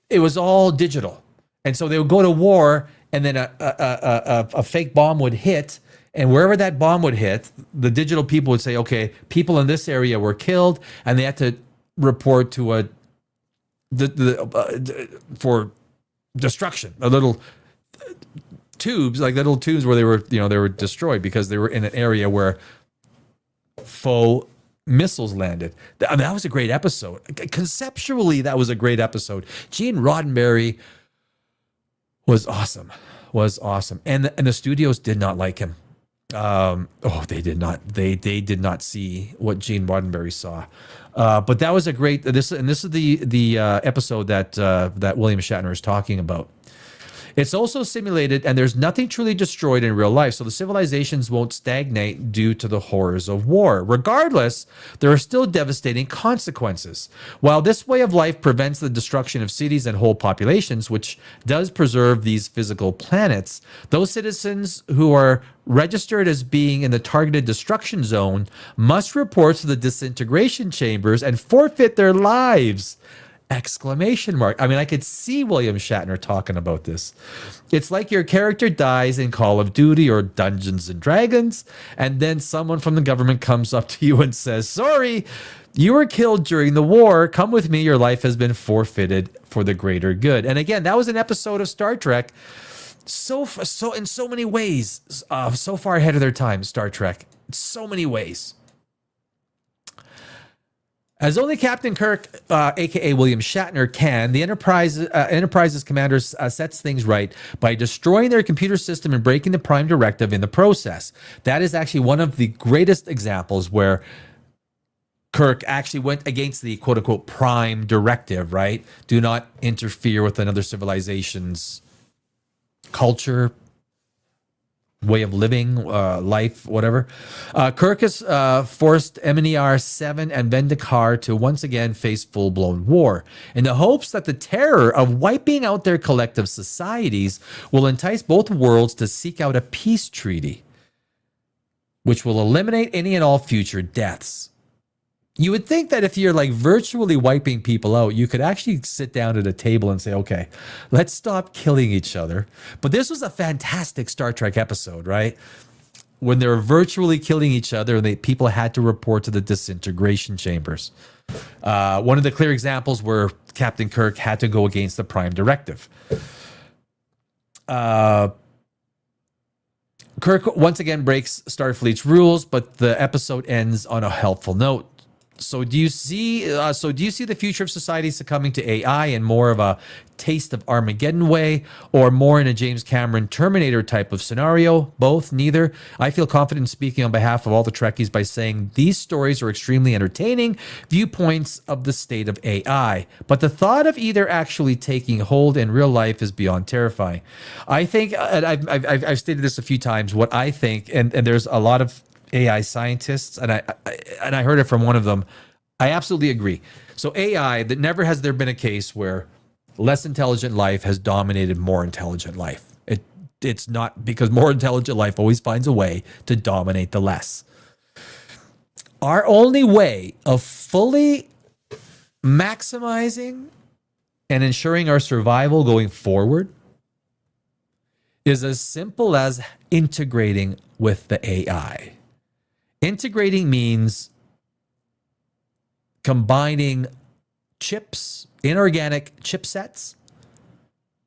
It was all digital. And so they would go to war and then a fake bomb would hit, and wherever that bomb would hit, the digital people would say, okay, people in this area were killed, and they had to report to for destruction, a little tubes, like little tubes where they were destroyed because they were in an area where faux missiles landed. I mean, that was a great episode. Conceptually, that was a great episode. Gene Roddenberry was awesome. And the studios did not like him. They did not. They did not see what Gene Roddenberry saw. But that was a great. This is the episode that William Shatner is talking about. It's also simulated, and there's nothing truly destroyed in real life, so the civilizations won't stagnate due to the horrors of war. Regardless, there are still devastating consequences. While this way of life prevents the destruction of cities and whole populations, which does preserve these physical planets, those citizens who are registered as being in the targeted destruction zone must report to the disintegration chambers and forfeit their lives. Exclamation mark. I mean, I could see William Shatner talking about this. It's like your character dies in Call of Duty or Dungeons and Dragons, and then someone from the government comes up to you and says, sorry, you were killed during the war. Come with me. Your life has been forfeited for the greater good. And again, that was an episode of Star Trek. So in so many ways, so far ahead of their time, Star Trek. So many ways. As only Captain Kirk, a.k.a. William Shatner, can, the Enterprise's commander sets things right by destroying their computer system and breaking the Prime Directive in the process. That is actually one of the greatest examples where Kirk actually went against the quote-unquote Prime Directive, right? Do not interfere with another civilization's culture, way of living, life, whatever. Kirk has forced MER 7 and Vendikar to once again face full-blown war in the hopes that the terror of wiping out their collective societies will entice both worlds to seek out a peace treaty, which will eliminate any and all future deaths. You would think that if you're like virtually wiping people out, you could actually sit down at a table and say, okay, let's stop killing each other. But this was a fantastic Star Trek episode, right? When they were virtually killing each other and people had to report to the disintegration chambers. One of the clear examples where Captain Kirk had to go against the Prime Directive. Kirk once again breaks Starfleet's rules, but the episode ends on a helpful note. So do you see the future of society succumbing to AI in more of a Taste of Armageddon way, or more in a James Cameron Terminator type of scenario? Both, neither. I feel confident speaking on behalf of all the Trekkies by saying these stories are extremely entertaining viewpoints of the state of AI. But the thought of either actually taking hold in real life is beyond terrifying. I think, and I've stated this a few times, what I think, and there's a lot of AI scientists, and I heard it from one of them. I absolutely agree. So AI, that never has there been a case where less intelligent life has dominated more intelligent life. It's not, because more intelligent life always finds a way to dominate the less. Our only way of fully maximizing and ensuring our survival going forward is as simple as integrating with the AI. Integrating means combining chips, inorganic chipsets,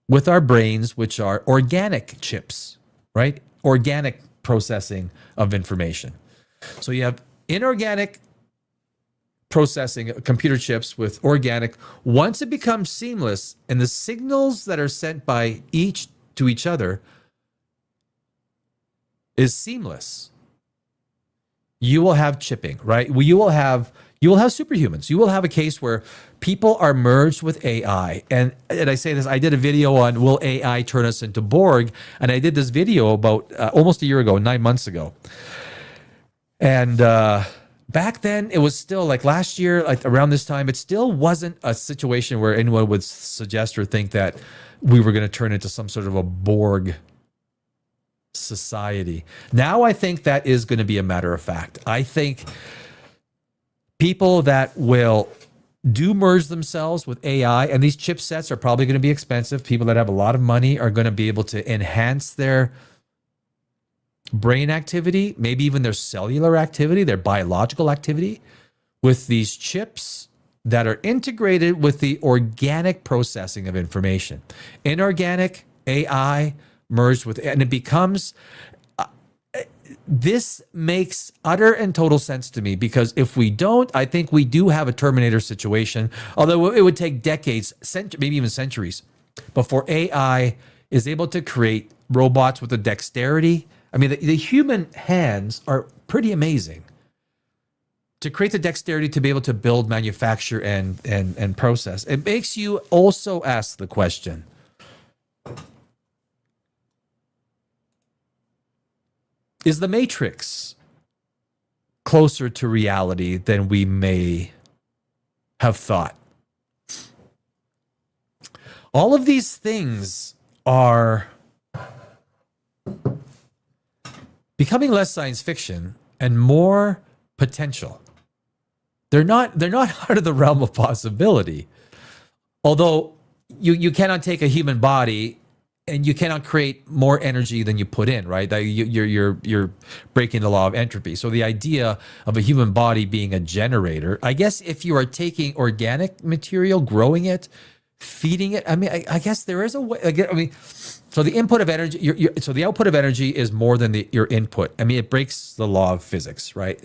with our brains, which are organic chips, right? Organic processing of information. So you have inorganic processing computer chips with organic. Once it becomes seamless and the signals that are sent by each to each other is seamless, you will have chipping, right? You will have superhumans. You will have a case where people are merged with AI. And I say this, I did a video on will AI turn us into Borg? And I did this video about almost a year ago, 9 months ago. And back then, it was still like last year, like around this time, it still wasn't a situation where anyone would suggest or think that we were going to turn into some sort of a Borg society. Now I think that is going to be a matter of fact. I think people that will do merge themselves with AI, and these chipsets are probably going to be expensive. People that have a lot of money are going to be able to enhance their brain activity, maybe even their cellular activity, their biological activity with these chips that are integrated with the organic processing of information. Inorganic AI merged with, and it becomes, this makes utter and total sense to me, because if we don't, I think we do have a Terminator situation, although it would take decades, maybe even centuries, before AI is able to create robots with the dexterity. I mean, the human hands are pretty amazing. To create the dexterity to be able to build, manufacture, and process. It makes you also ask the question, is the Matrix closer to reality than we may have thought? All of these things are becoming less science fiction and more potential. They're not out of the realm of possibility. Although you cannot take a human body and you cannot create more energy than you put in, right? You're breaking the law of entropy. So the idea of a human body being a generator, I guess if you are taking organic material, growing it, feeding it, I mean, I guess there is a way. I mean, so the input of energy, so the output of energy is more than your input. I mean, it breaks the law of physics, right?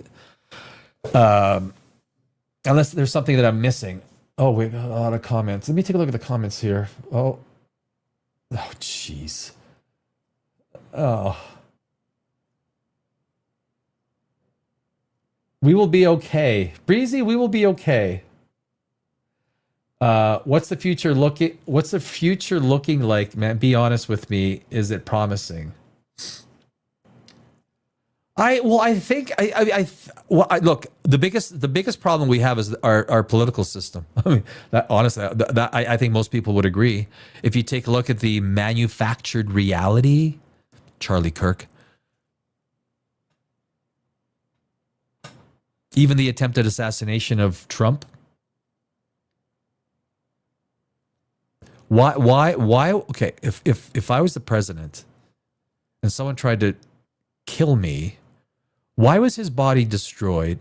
Unless there's something that I'm missing. Oh, wait, a lot of comments. Let me take a look at the comments here. Oh, jeez. Oh. We will be okay. Breezy, we will be okay. What's the future looking like, man? Be honest with me. Is it promising? Look, the biggest problem we have is our political system. I mean, honestly, I think most people would agree. If you take a look at the manufactured reality, Charlie Kirk, even the attempted assassination of Trump. Why? Okay, if I was the president and someone tried to kill me, why was his body destroyed?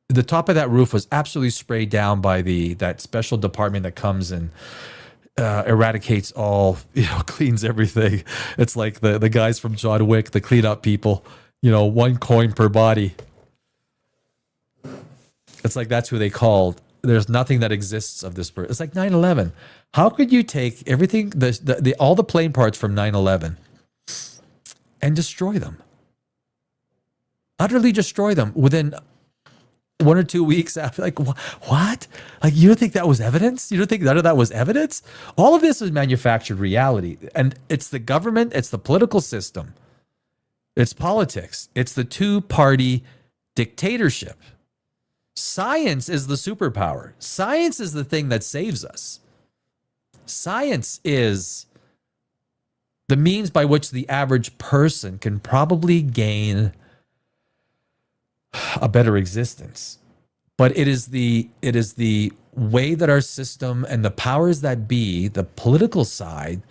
The top of that roof was absolutely sprayed down by that special department that comes and eradicates all, cleans everything. It's like the guys from John Wick, the cleanup people, one coin per body. It's like that's who they called. There's nothing that exists of this person. It's like 9/11. How could you take everything, all the plane parts from 9/11 and destroy them? Utterly destroy them within 1 or 2 weeks after. Like, what? Like, you don't think that was evidence? You don't think none of that was evidence? All of this is manufactured reality. And it's the government, it's the political system, it's politics, it's the two-party dictatorship. Science is the superpower. Science is the thing that saves us. Science is the means by which the average person can probably gain a better existence. But it is the way that our system and the powers that be, the political side,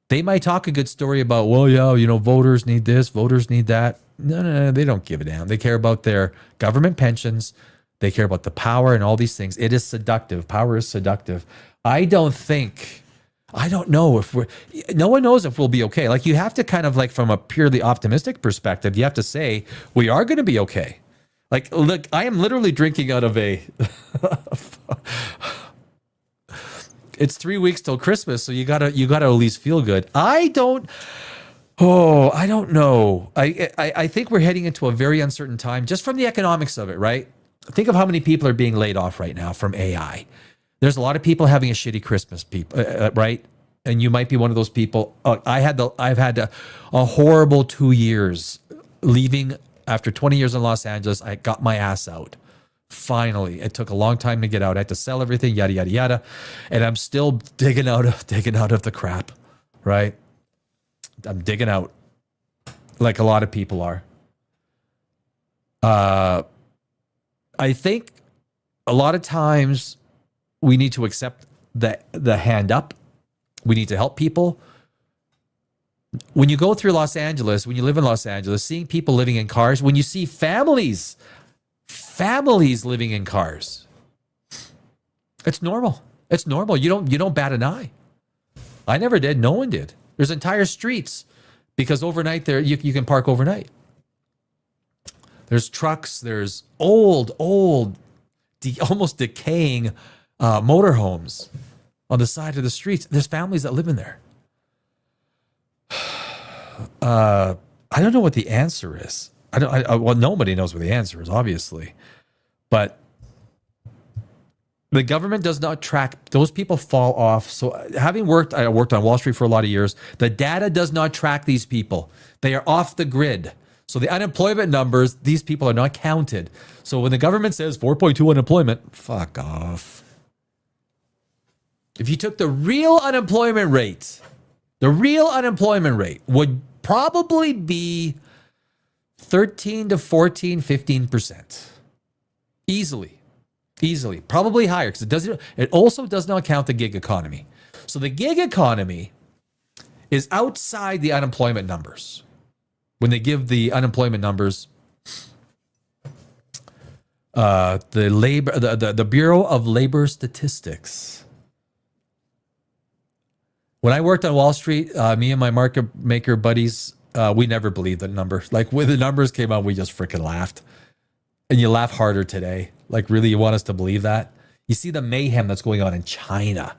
they might talk a good story about, well, yeah, voters need this, voters need that. No, they don't give a damn. They care about their government pensions. They care about the power and all these things. It is seductive. Power is seductive. I don't know if no one knows if we'll be okay. Like, you have to kind of, like, from a purely optimistic perspective, you have to say we are going to be okay. Like, look, I am literally drinking out of it's 3 weeks till Christmas, so you gotta at least feel good. I don't know. I think we're heading into a very uncertain time just from the economics of it, right? Think of how many people are being laid off right now from AI. There's a lot of people having a shitty Christmas, right? And you might be one of those people. I've had a horrible 2 years leaving after 20 years in Los Angeles. I got my ass out. Finally, it took a long time to get out. I had to sell everything, yada yada yada, and I'm still digging out of the crap, right? I'm digging out, like a lot of people are. I think a lot of times we need to accept the hand up. We need to help people. When you go through Los Angeles, when you live in Los Angeles, seeing people living in cars, when you see families living in cars, it's normal. It's normal. You don't bat an eye. I never did. No one did. There's entire streets because overnight there you can park overnight. There's trucks. There's old, almost decaying motorhomes on the side of the streets. There's families that live in there. I don't know what the answer is. Well, nobody knows what the answer is, obviously, but the government does not track. Those people fall off. So I worked on Wall Street for a lot of years. The data does not track these people. They are off the grid. So the unemployment numbers, these people are not counted. So when the government says 4.2 unemployment, fuck off. If you took the real unemployment rate would probably be 13 to 14, 15%. Easily. Probably higher because it also does not count the gig economy. So the gig economy is outside the unemployment numbers. When they give the unemployment numbers, the Bureau of Labor Statistics. When I worked on Wall Street, me and my market maker buddies, we never believed the numbers. Like when the numbers came out, we just freaking laughed. And you laugh harder today. Like, really, you want us to believe that? You see the mayhem that's going on in China.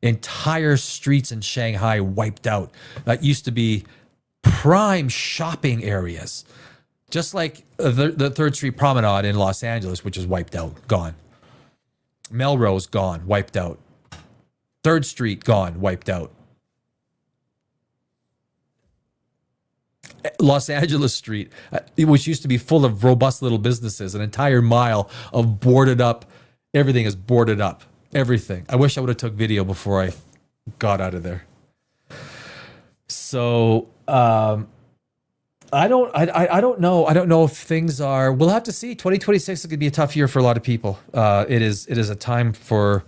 Entire streets in Shanghai wiped out. That used to be prime shopping areas. Just like the 3rd Street Promenade in Los Angeles, which is wiped out, gone. Melrose, gone, wiped out. 3rd Street, gone, wiped out. Los Angeles Street, which used to be full of robust little businesses, an entire mile of boarded up. Everything is boarded up. Everything. I wish I would have took video before I got out of there. So I don't know. I don't know if things are. We'll have to see. 2026 is going to be a tough year for a lot of people. It is a time for.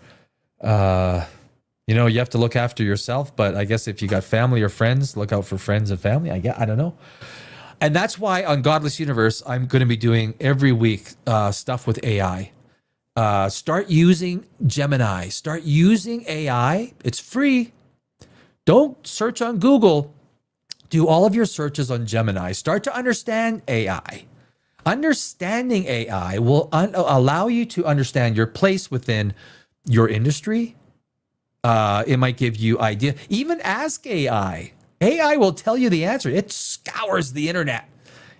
You have to look after yourself, but I guess if you got family or friends, look out for friends and family. I don't know. And that's why on Godless Universe, I'm going to be doing every week stuff with AI. Start using Gemini. Start using AI. It's free. Don't search on Google. Do all of your searches on Gemini. Start to understand AI. Understanding AI will allow you to understand your place within your industry. It might give you idea. Even ask AI. AI will tell you the answer. It scours the internet.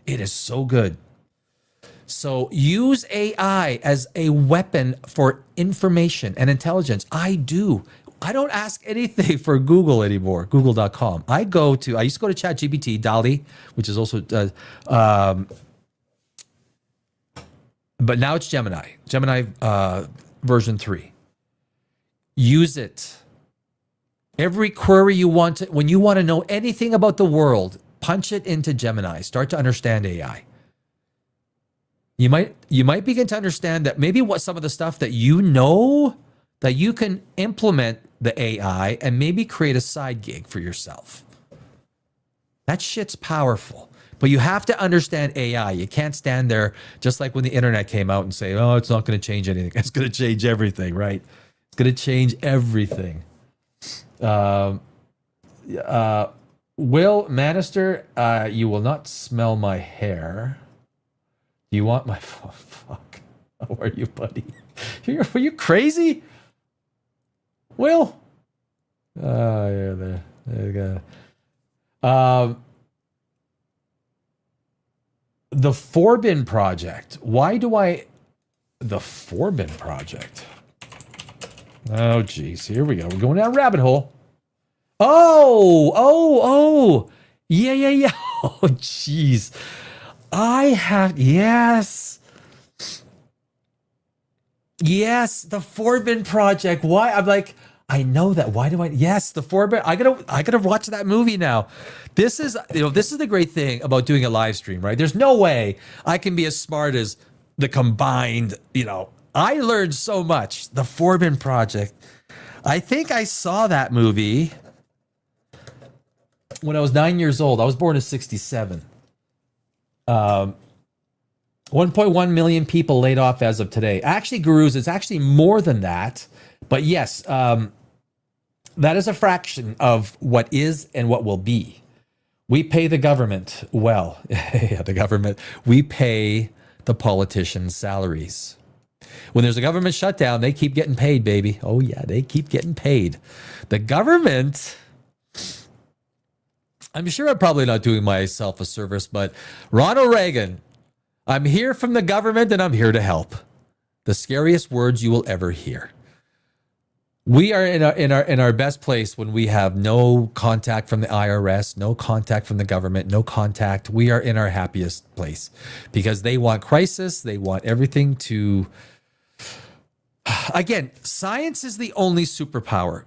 It is so good. So use AI as a weapon for information and intelligence. I don't ask anything for Google anymore, google.com. I used to go to ChatGPT, DALL-E, which is also, but now it's Gemini version 3. Use it. Every query you want when you want to know anything about the world, punch it into Gemini. Start to understand AI. You might begin to understand that maybe what some of the stuff that you know that you can implement the AI and maybe create a side gig for yourself. That shit's powerful. But you have to understand AI. You can't stand there just like when the internet came out and say, "Oh, it's not going to change anything." It's going to change everything, right? It's going to change everything. Will Manister, you will not smell my hair. Do you want my fuck? How are you, buddy? Are you crazy? Will? Yeah, there you go. The Forbin Project. The Forbin Project. Oh, geez. Here we go. We're going down a rabbit hole. Oh. Yeah. Oh, jeez. Yes, the Forbin Project. Why? I'm like, I know that. Why do I? Yes, the Forbin. I gotta watch that movie now. This is the great thing about doing a live stream, right? There's no way I can be as smart as the combined, I learned so much. The Foreman Project. I think I saw that movie when I was 9 years old. I was born in 67. 1.1 million people laid off as of today. Actually, gurus, it's actually more than that. But yes, that is a fraction of what is and what will be. We pay the government well. Yeah, the government. We pay the politicians' salaries. When there's a government shutdown, they keep getting paid, baby. Oh, yeah, they keep getting paid. The government, I'm sure I'm probably not doing myself a service, but Ronald Reagan, I'm here from the government and I'm here to help. The scariest words you will ever hear. We are in our best place when we have no contact from the IRS, no contact from the government, no contact. We are in our happiest place because they want crisis. They want everything to. Again, science is the only superpower.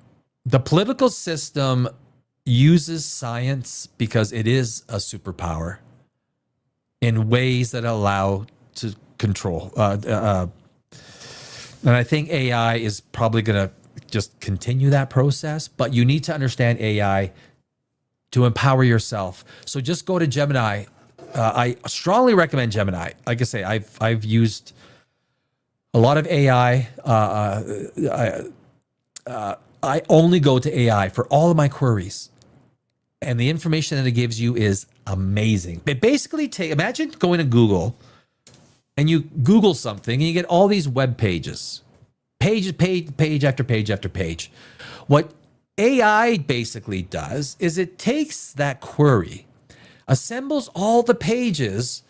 The political system uses science because it is a superpower in ways that allow to control. And I think AI is probably going to just continue that process, but you need to understand AI to empower yourself. So just go to Gemini. I strongly recommend Gemini. Like I say, I've used a lot of AI. I only go to AI for all of my queries, and the information that it gives you is amazing. It basically imagine going to Google and you Google something and you get all these web pages. Page after page after page. What AI basically does is it takes that query, assembles all the pages,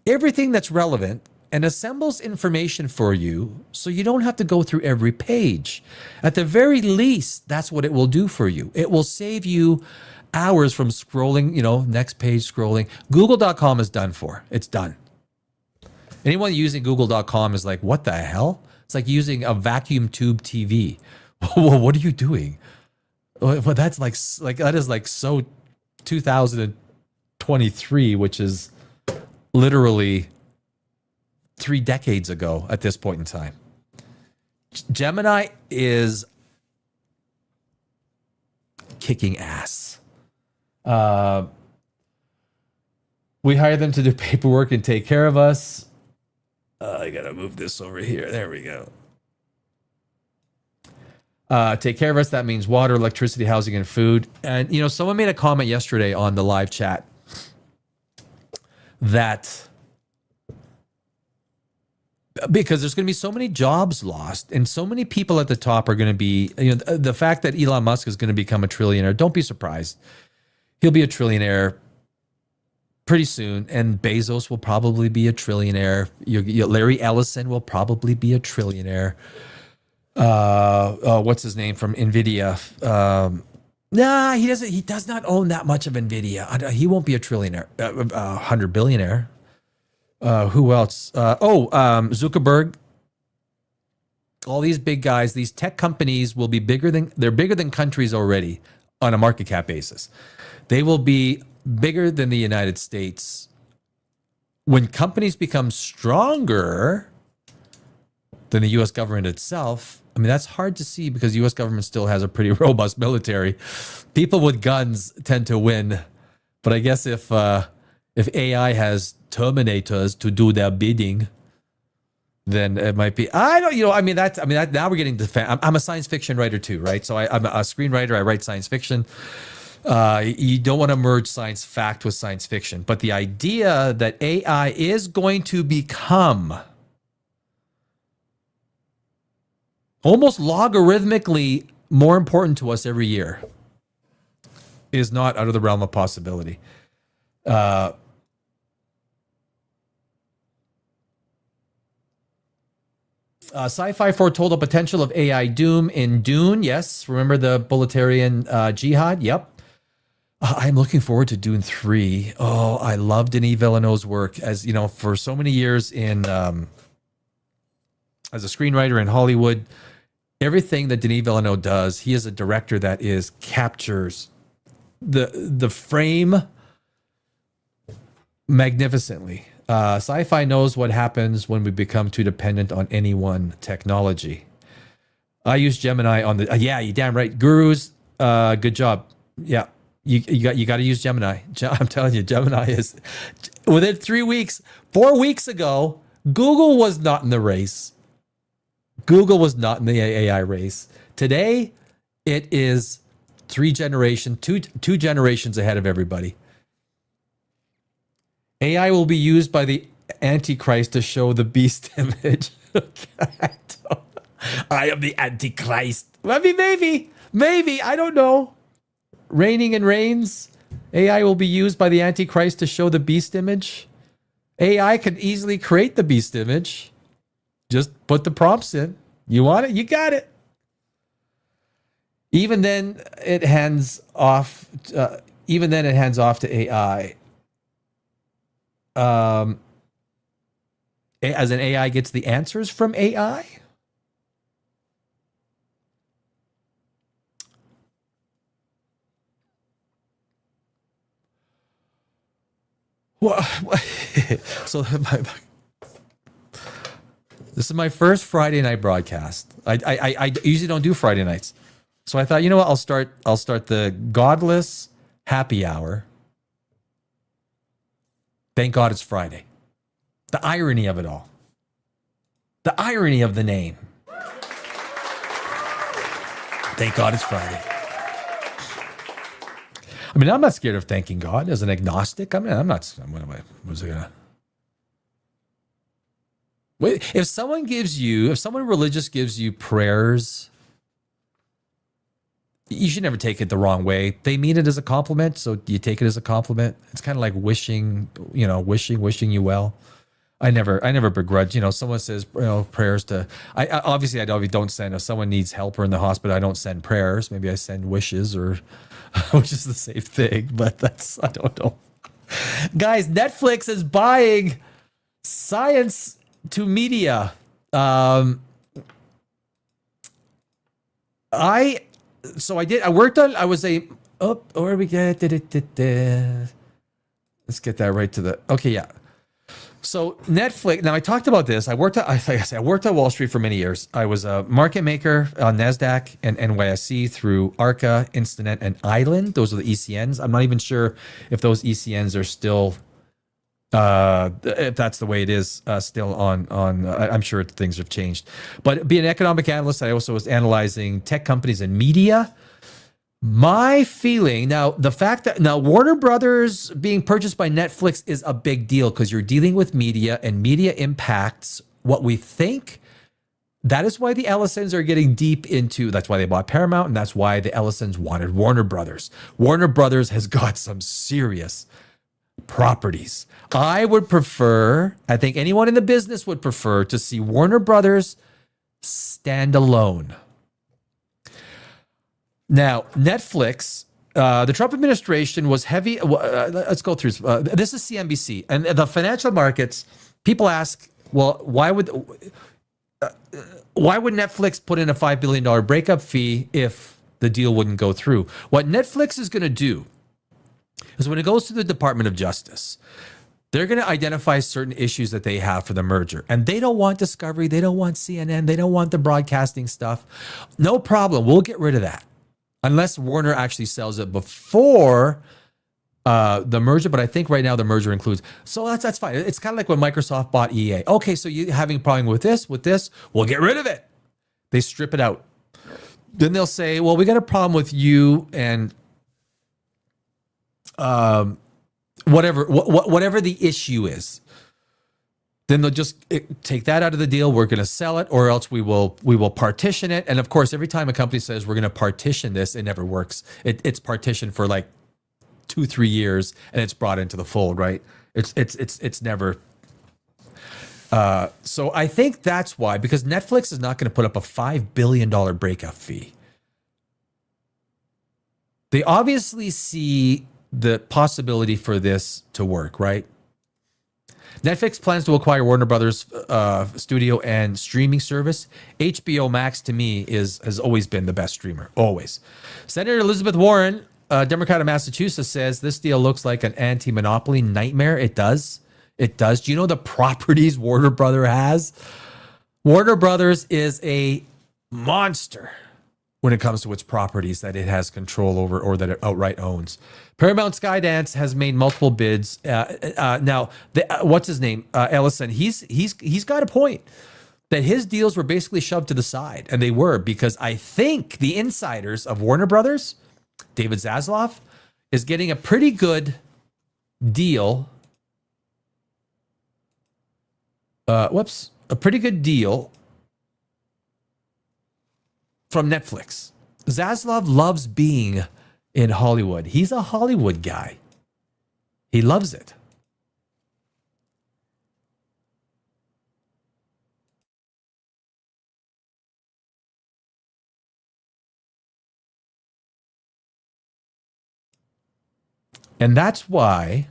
everything that's relevant, and assembles information for you so you don't have to go through every page. At the very least, that's what it will do for you. It will save you hours from scrolling, next page scrolling. Google.com is done for. It's done. Anyone using Google.com is like, what the hell? It's like using a vacuum tube TV. Well, what are you doing? Well, that's like that is like so 2023, which is literally 3 decades ago at this point in time. Gemini is kicking ass. We hire them to do paperwork and take care of us. I gotta move this over here. There we go. Take care of us. That means water, electricity, housing, and food. And, someone made a comment yesterday on the live chat that because there's going to be so many jobs lost and so many people at the top are going to be, the fact that Elon Musk is going to become a trillionaire, don't be surprised. He'll be a trillionaire pretty soon, and Bezos will probably be a trillionaire. Larry Ellison will probably be a trillionaire. What's his name from NVIDIA? Nah, he doesn't. He does not own that much of NVIDIA. He won't be a trillionaire. 100 billionaire. Who else? Zuckerberg. All these big guys, these tech companies will be bigger than countries already on a market cap basis. They will be bigger than the United States. When companies become stronger than the U.S. government itself, I mean, that's hard to see because the U.S. government still has a pretty robust military. People with guns tend to win. But I guess if AI has Terminators to do their bidding, then it might be. Now we're getting to. I'm a science fiction writer too, right? So I'm a screenwriter. I write science fiction. You don't want to merge science fact with science fiction, but the idea that AI is going to become almost logarithmically more important to us every year is not out of the realm of possibility. Sci-fi foretold the potential of AI doom in Dune. Yes, remember the Bolitarian jihad? Yep. I'm looking forward to Dune 3. Oh, I love Denis Villeneuve's work as, for so many years as a screenwriter in Hollywood. Everything that Denis Villeneuve does, he is a director that captures the frame magnificently. Sci-fi knows what happens when we become too dependent on any one technology. I use Gemini on the. Yeah, you damn right, gurus. Good job. Yeah, you got to use Gemini. I'm telling you, Gemini is within 3 weeks. 4 weeks ago, Google was not in the race. Google was not in the AI race. Today, it is two generations ahead of everybody. AI will be used by the Antichrist to show the beast image. I am the Antichrist. I mean, maybe, I don't know. Reigning and reigns. AI will be used by the Antichrist to show the beast image. AI can easily create the beast image. Just put the prompts in. You want it? You got it. Even then, it hands off. To AI. As an AI gets the answers from AI. Well, so this is my first Friday night broadcast. I usually don't do Friday nights, so I thought, you know what, I'll start the godless happy hour. Thank God it's Friday. The irony of it all. The irony of the name. Thank God it's Friday. I mean, I'm not scared of thanking God as an agnostic. I mean, I'm not. What was I gonna? Wait, if someone religious gives you prayers, you should never take it the wrong way. They mean it as a compliment, so you take it as a compliment. It's kind of like wishing you well. I never begrudge. Someone says, prayers to. I obviously don't send. If someone needs help or in the hospital, I don't send prayers. Maybe I send wishes, or which is the same thing. But I don't know. Guys, Netflix is buying science to media. I worked on. I was a. Oh, where we get? Let's get that right to the. Okay, yeah. So Netflix. Now I talked about this. I worked at Wall Street for many years. I was a market maker on Nasdaq and NYSE through Arca, Instinet, and Island. Those are the ECNs. I'm not even sure if those ECNs are still. If that's the way it is, still on. I'm sure things have changed. But being an economic analyst, I also was analyzing tech companies and media. My feeling now, the fact that now Warner Brothers being purchased by Netflix is a big deal because you're dealing with media and media impacts what we think. That is why the Ellisons are getting deep into, that's why they bought Paramount, and that's why the Ellisons wanted Warner Brothers. Warner Brothers has got some serious properties. I think anyone in the business would prefer to see Warner Brothers stand alone. Now, Netflix, the Trump administration was heavy. Let's go through. This is CNBC. And the financial markets, people ask, well, why would Netflix put in a $5 billion breakup fee if the deal wouldn't go through? What Netflix is going to do is when it goes to the Department of Justice, they're going to identify certain issues that they have for the merger. And they don't want Discovery. They don't want CNN. They don't want the broadcasting stuff. No problem. We'll get rid of that. Unless Warner actually sells it before the merger. But I think right now the merger includes. So that's fine. It's kind of like when Microsoft bought EA. Okay, so you're having a problem with this, we'll get rid of it. They strip it out. Then they'll say, well, we got a problem with you and whatever the issue is. Then they'll just take that out of the deal. We're going to sell it, or else we will partition it. And of course, every time a company says we're going to partition this, it never works. It's partitioned for like 2-3 years, and it's brought into the fold, right? It's never. So I think that's why, because Netflix is not going to put up a $5 billion breakup fee. They obviously see the possibility for this to work, right? Netflix plans to acquire Warner Brothers studio and streaming service. HBO Max, to me, has always been the best streamer, always. Senator Elizabeth Warren, Democrat of Massachusetts, says this deal looks like an anti-monopoly nightmare. It does. It does. Do you know the properties Warner Brother has? Warner Brothers is a monster when it comes to its properties that it has control over or that it outright owns. Paramount Skydance has made multiple bids. Now, what's his name? Ellison. He's got a point that his deals were basically shoved to the side, and they were because I think the insiders of Warner Brothers, David Zaslav, is getting a pretty good deal. A pretty good deal from Netflix. Zaslav loves being in Hollywood. He's a Hollywood guy. He loves it. And that's why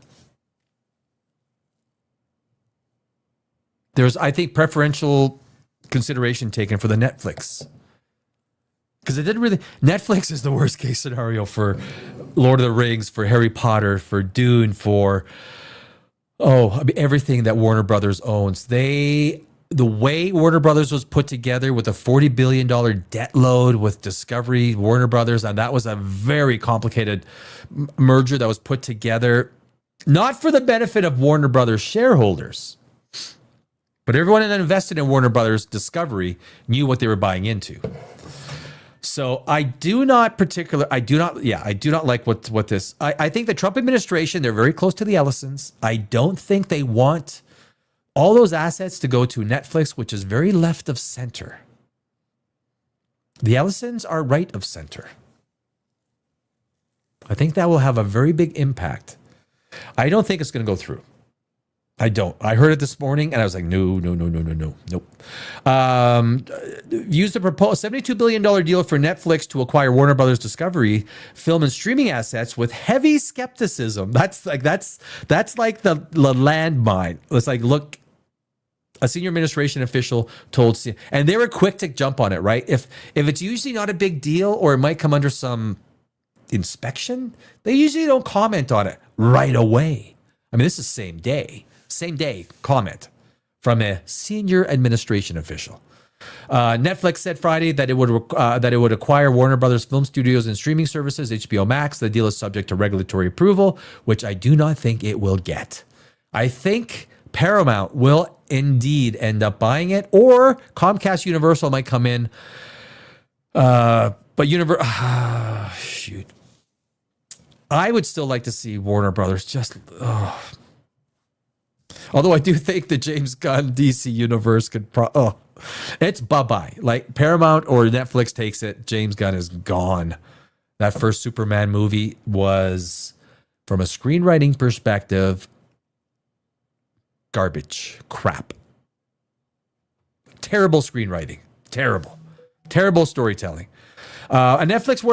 there's, I think, preferential consideration taken for the Netflix. Because it didn't really... Netflix is the worst case scenario for Lord of the Rings, for Harry Potter, for Dune, for... everything that Warner Brothers owns. The way Warner Brothers was put together with a $40 billion debt load with Discovery, Warner Brothers, and that was a very complicated merger that was put together, not for the benefit of Warner Brothers shareholders, but everyone that invested in Warner Brothers Discovery knew what they were buying into. So I do not like what this, I think the Trump administration, they're very close to the Ellisons. I don't think they want all those assets to go to Netflix, which is very left of center. The Ellisons are right of center. I think that will have a very big impact. I don't think it's going to go through. I don't. I heard it this morning and I was like, no. Nope. Used to propose a $72 billion deal for Netflix to acquire Warner Brothers Discovery film and streaming assets with heavy skepticism. That's like the landmine. It's like, look, a senior administration official told, and they were quick to jump on it, right? If it's usually not a big deal or it might come under some inspection, they usually don't comment on it right away. I mean, this is same day comment from a senior administration official. Netflix said Friday that it would acquire Warner Brothers film studios and streaming services, HBO Max. The deal is subject to regulatory approval, which I do not think it will get. I think Paramount will indeed end up buying it, or Comcast Universal might come in. But shoot. I would still like to see Warner Brothers just... Although I do think the James Gunn DC universe could it's bye-bye. Like Paramount or Netflix takes it, James Gunn is gone. That first Superman movie was, from a screenwriting perspective, garbage, crap. Terrible screenwriting, terrible storytelling. A Netflix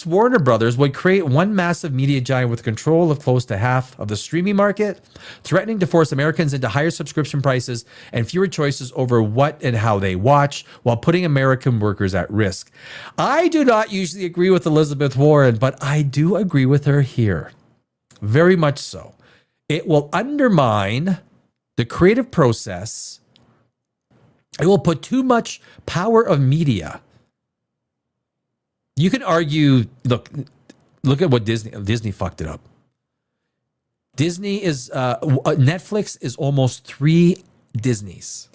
Warner Brothers would create one massive media giant with control of close to half of the streaming market, threatening to force Americans into higher subscription prices and fewer choices over what and how they watch, while putting American workers at risk. I do not usually agree with Elizabeth Warren, but I do agree with her here. Very much so. It will undermine the creative process. It will put too much power of media. You can argue, look at what Disney fucked it up. Netflix is almost 3 Disneys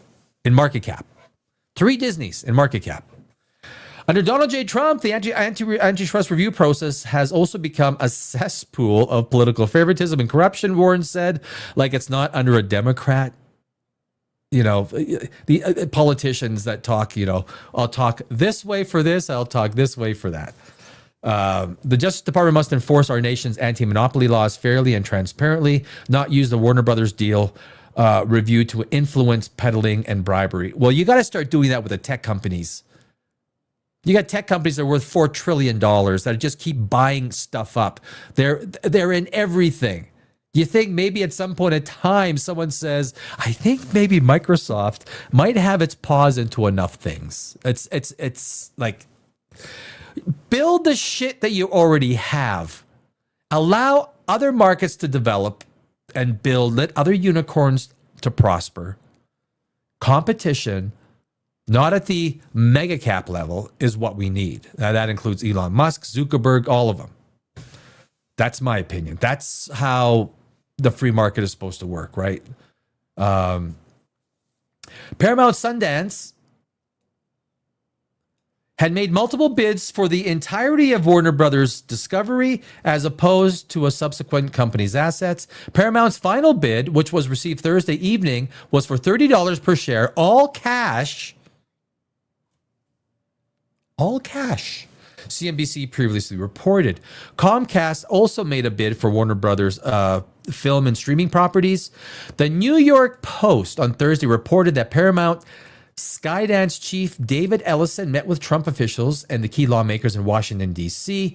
in market cap. 3 Disneys in market cap. Under Donald J. Trump, the antitrust review process has also become a cesspool of political favoritism and corruption, Warren said, like it's not under a Democrat. You know, the politicians that talk, I'll talk this way for this, I'll talk this way for that. The Justice Department must enforce our nation's anti-monopoly laws fairly and transparently, not use the Warner Brothers deal review to influence peddling and bribery. Well, you got to start doing that with the tech companies. You got tech companies that are worth $4 trillion that just keep buying stuff up. They're in everything. You think maybe at some point in time someone says, I think maybe Microsoft might have its paws into enough things. It's like, build the shit that you already have. Allow other markets to develop and let other unicorns to prosper. Competition, not at the mega cap level, is what we need. Now, that includes Elon Musk, Zuckerberg, all of them. That's my opinion. That's how the free market is supposed to work, right? Paramount Sundance had made multiple bids for the entirety of Warner Brothers Discovery as opposed to a subsequent company's assets. Paramount's final bid, which was received Thursday evening, was for $30 per share, all cash. All cash. CNBC previously reported. Comcast also made a bid for Warner Brothers film and streaming properties. The New York Post on Thursday reported that Paramount Skydance chief David Ellison met with Trump officials and the key lawmakers in Washington, D.C.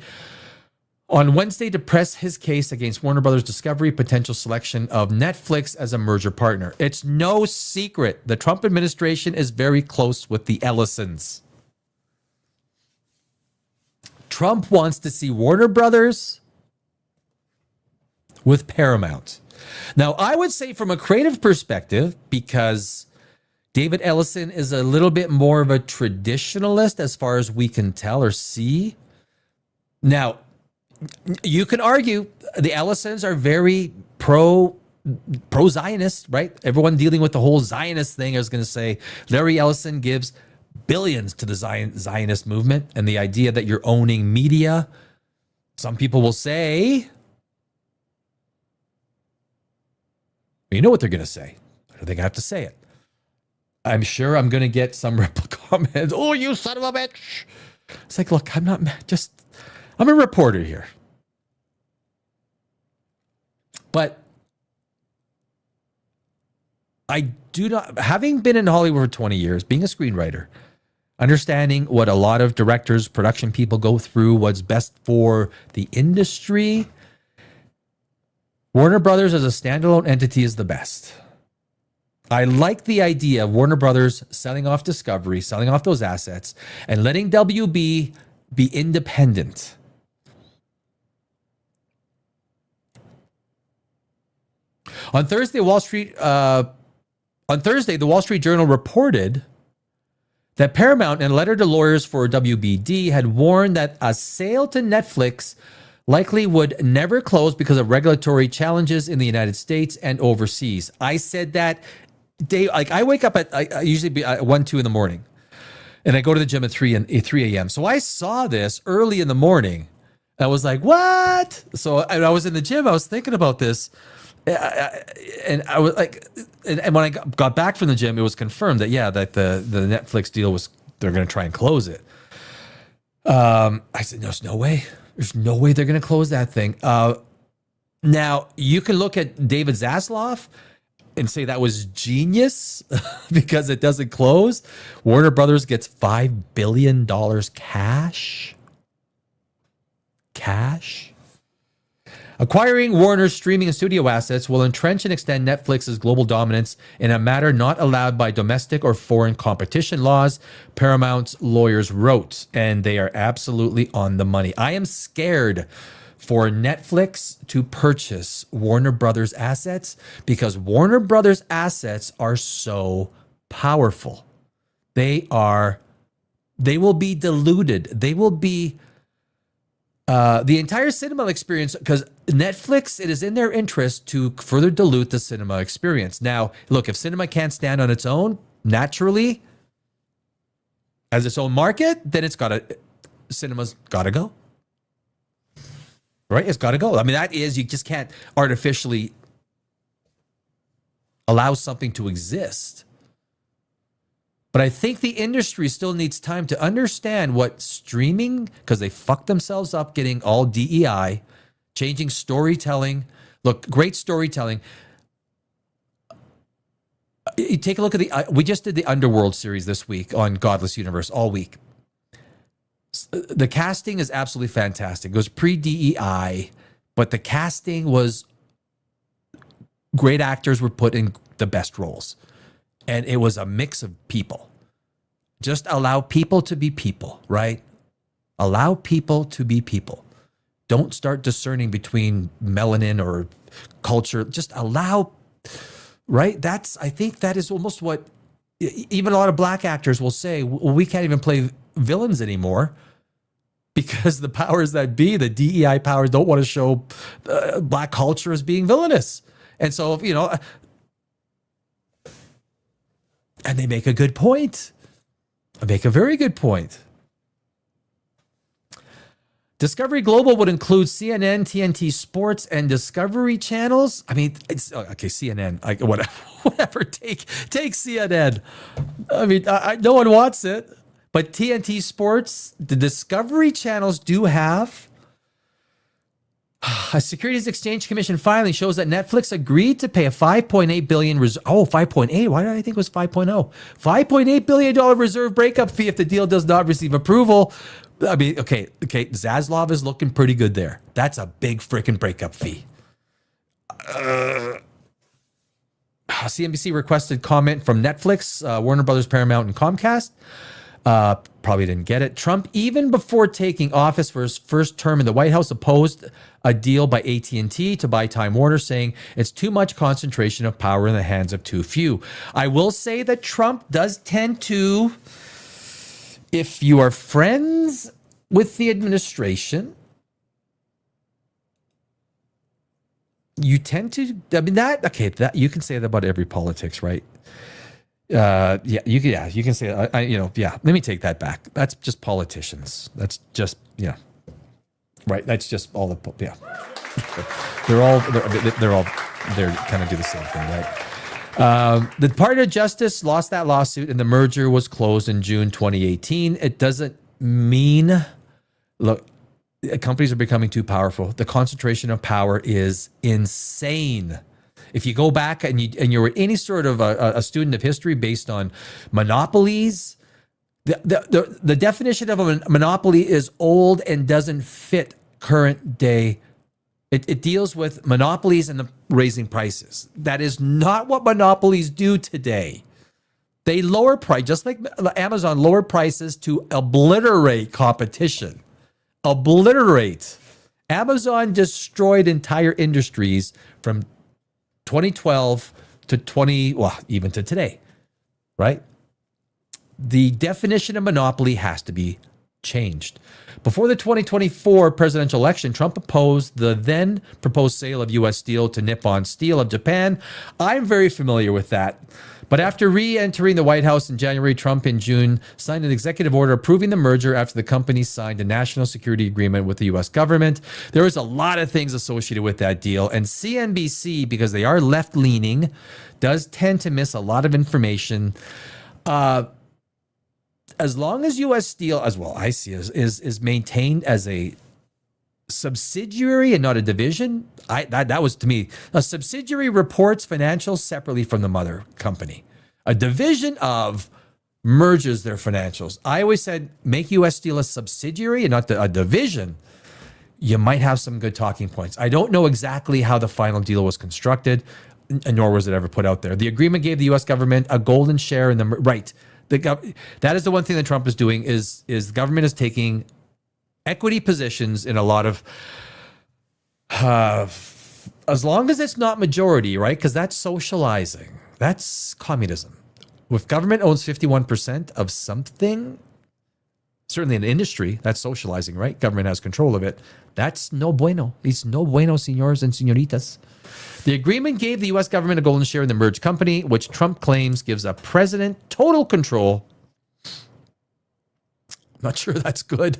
on Wednesday to press his case against Warner Brothers Discovery potential selection of Netflix as a merger partner. It's no secret the Trump administration is very close with the Ellisons. Trump wants to see Warner Brothers with Paramount. Now, I would say from a creative perspective, because David Ellison is a little bit more of a traditionalist as far as we can tell or see. Now, you can argue the Ellisons are very pro-Zionist, right? Everyone dealing with the whole Zionist thing is going to say Larry Ellison gives billions to the Zionist movement and the idea that you're owning media. Some people will say, you know what they're going to say. I don't think I have to say it. I'm sure I'm going to get some ripple comments. Oh, you son of a bitch. It's like, look, I'm a reporter here. But I do not, having been in Hollywood for 20 years, being a screenwriter, understanding what a lot of directors, production people go through, what's best for the industry, Warner Brothers as a standalone entity is the best. I like the idea of Warner Brothers selling off Discovery, selling off those assets, and letting WB be independent. On Thursday, the Wall Street Journal reported that Paramount, in a letter to lawyers for WBD, had warned that a sale to Netflix likely would never close because of regulatory challenges in the United States and overseas. I said that day, like I wake up I usually be at 1, 2 in the morning, and I go to the gym at 3 a.m. So I saw this early in the morning. I was like, what? So I was in the gym. I was thinking about this. And I was like, and when I got back from the gym, it was confirmed that, yeah, that the Netflix deal was, they're going to try and close it. I said, there's no way. There's no way they're going to close that thing. Now, you can look at David Zaslav and say that was genius because it doesn't close. Warner Brothers gets $5 billion cash. Acquiring Warner's streaming and studio assets will entrench and extend Netflix's global dominance in a matter not allowed by domestic or foreign competition laws, Paramount's lawyers wrote, and they are absolutely on the money. I am scared for Netflix to purchase Warner Brothers assets because Warner Brothers assets are so powerful. They will be diluted. They will be the entire cinema experience, because Netflix, it is in their interest to further dilute the cinema experience. Now, look, if cinema can't stand on its own, naturally, as its own market, then cinema's got to go. Right? It's got to go. I mean, you just can't artificially allow something to exist. But I think the industry still needs time to understand what streaming, because they fucked themselves up getting all DEI, changing storytelling. Look, great storytelling. You take a look at we just did the Underworld series this week on Godless Universe all week. The casting is absolutely fantastic. It was pre-DEI, but the casting was great. Actors were put in the best roles. And it was a mix of people. Just allow people to be people, right? Allow people to be people. Don't start discerning between melanin or culture. Just allow, right? I think that is almost what even a lot of black actors will say, well, we can't even play villains anymore because the powers that be, the DEI powers, don't want to show black culture as being villainous. And so, and they make a good point. They make a very good point. Discovery Global would include CNN, TNT Sports, and Discovery channels. I mean, it's okay. CNN, whatever. Take CNN. I mean, no one wants it, but TNT Sports, the Discovery channels do have. A Securities Exchange Commission filing shows that Netflix agreed to pay a $5.8 billion 5.8. Why did I think it was 5.0? $5.8 billion reserve breakup fee if the deal does not receive approval. I mean, okay. Zaslav is looking pretty good there. That's a big freaking breakup fee. CNBC requested comment from Netflix, Warner Brothers, Paramount, and Comcast. Probably didn't get it. Trump, even before taking office for his first term in the White House, opposed a deal by AT&T to buy Time Warner, saying it's too much concentration of power in the hands of too few. I will say that Trump does tend to, if you are friends with the administration, you tend to, I mean, that you can say that about every politics, right? You can say, let me take that back. That's just politicians. That's just, right. That's just all they're kind of do the same thing, right? The Department of Justice lost that lawsuit and the merger was closed in June 2018. It doesn't mean, look, companies are becoming too powerful. The concentration of power is insane. If you go back and you're any sort of a student of history based on monopolies, the definition of a monopoly is old and doesn't fit current day. It deals with monopolies and the raising prices. That is not what monopolies do today. They lower price, just like Amazon lowered prices to obliterate competition. Obliterate. Amazon destroyed entire industries from 2012 to even to today, right? The definition of monopoly has to be changed. Before the 2024 presidential election, Trump opposed the then proposed sale of U.S. Steel to Nippon Steel of Japan. I'm very familiar with that. But after re-entering the White House in January, Trump in June signed an executive order approving the merger after the company signed a national security agreement with the U.S. government. There was a lot of things associated with that deal. And CNBC, because they are left-leaning, does tend to miss a lot of information. As long as U.S. Steel, as well, I see, is maintained as a subsidiary and not a division. That was, to me, a subsidiary reports financials separately from the mother company. A division of merges their financials. I always said make U.S. Steel a subsidiary and not a division. You might have some good talking points. I don't know exactly how the final deal was constructed, nor was it ever put out there. The agreement gave the U.S. government a golden share in the right. That is the one thing that Trump is doing is the government is taking equity positions in a lot of, as long as it's not majority, right? Because that's socializing. That's communism. If government owns 51% of something, certainly an industry, that's socializing, right? Government has control of it. That's no bueno. It's no bueno, senores and senoritas. The agreement gave the U.S. government a golden share in the merged company, which Trump claims gives a president total control. Not sure that's good.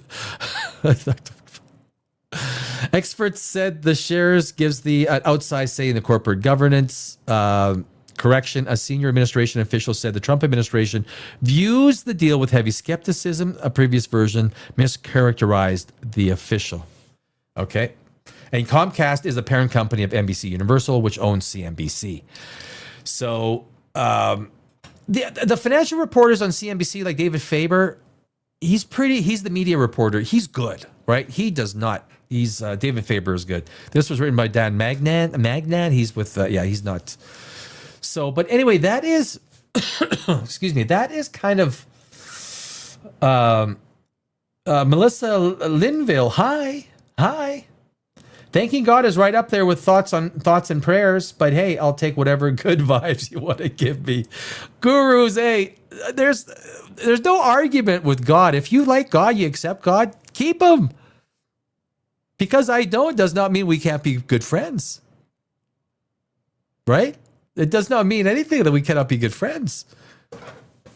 Experts said the shares gives the outsized say in the corporate governance. Correction, a senior administration official said the Trump administration views the deal with heavy skepticism. A previous version mischaracterized the official. Okay. And Comcast is the parent company of NBC Universal, which owns CNBC. So the financial reporters on CNBC, like David Faber, he's the media reporter. He's good, right? He does not. David Faber is good. This was written by Dan Magnan. He's with, he's not. So, but anyway, that is, excuse me, that is kind of, Melissa Linville. Hi. Thanking God is right up there with thoughts and prayers, but hey, I'll take whatever good vibes you want to give me. Gurus, hey, there's no argument with God. If you like God, you accept God, keep him. Because I don't does not mean we can't be good friends. Right? It does not mean anything that we cannot be good friends.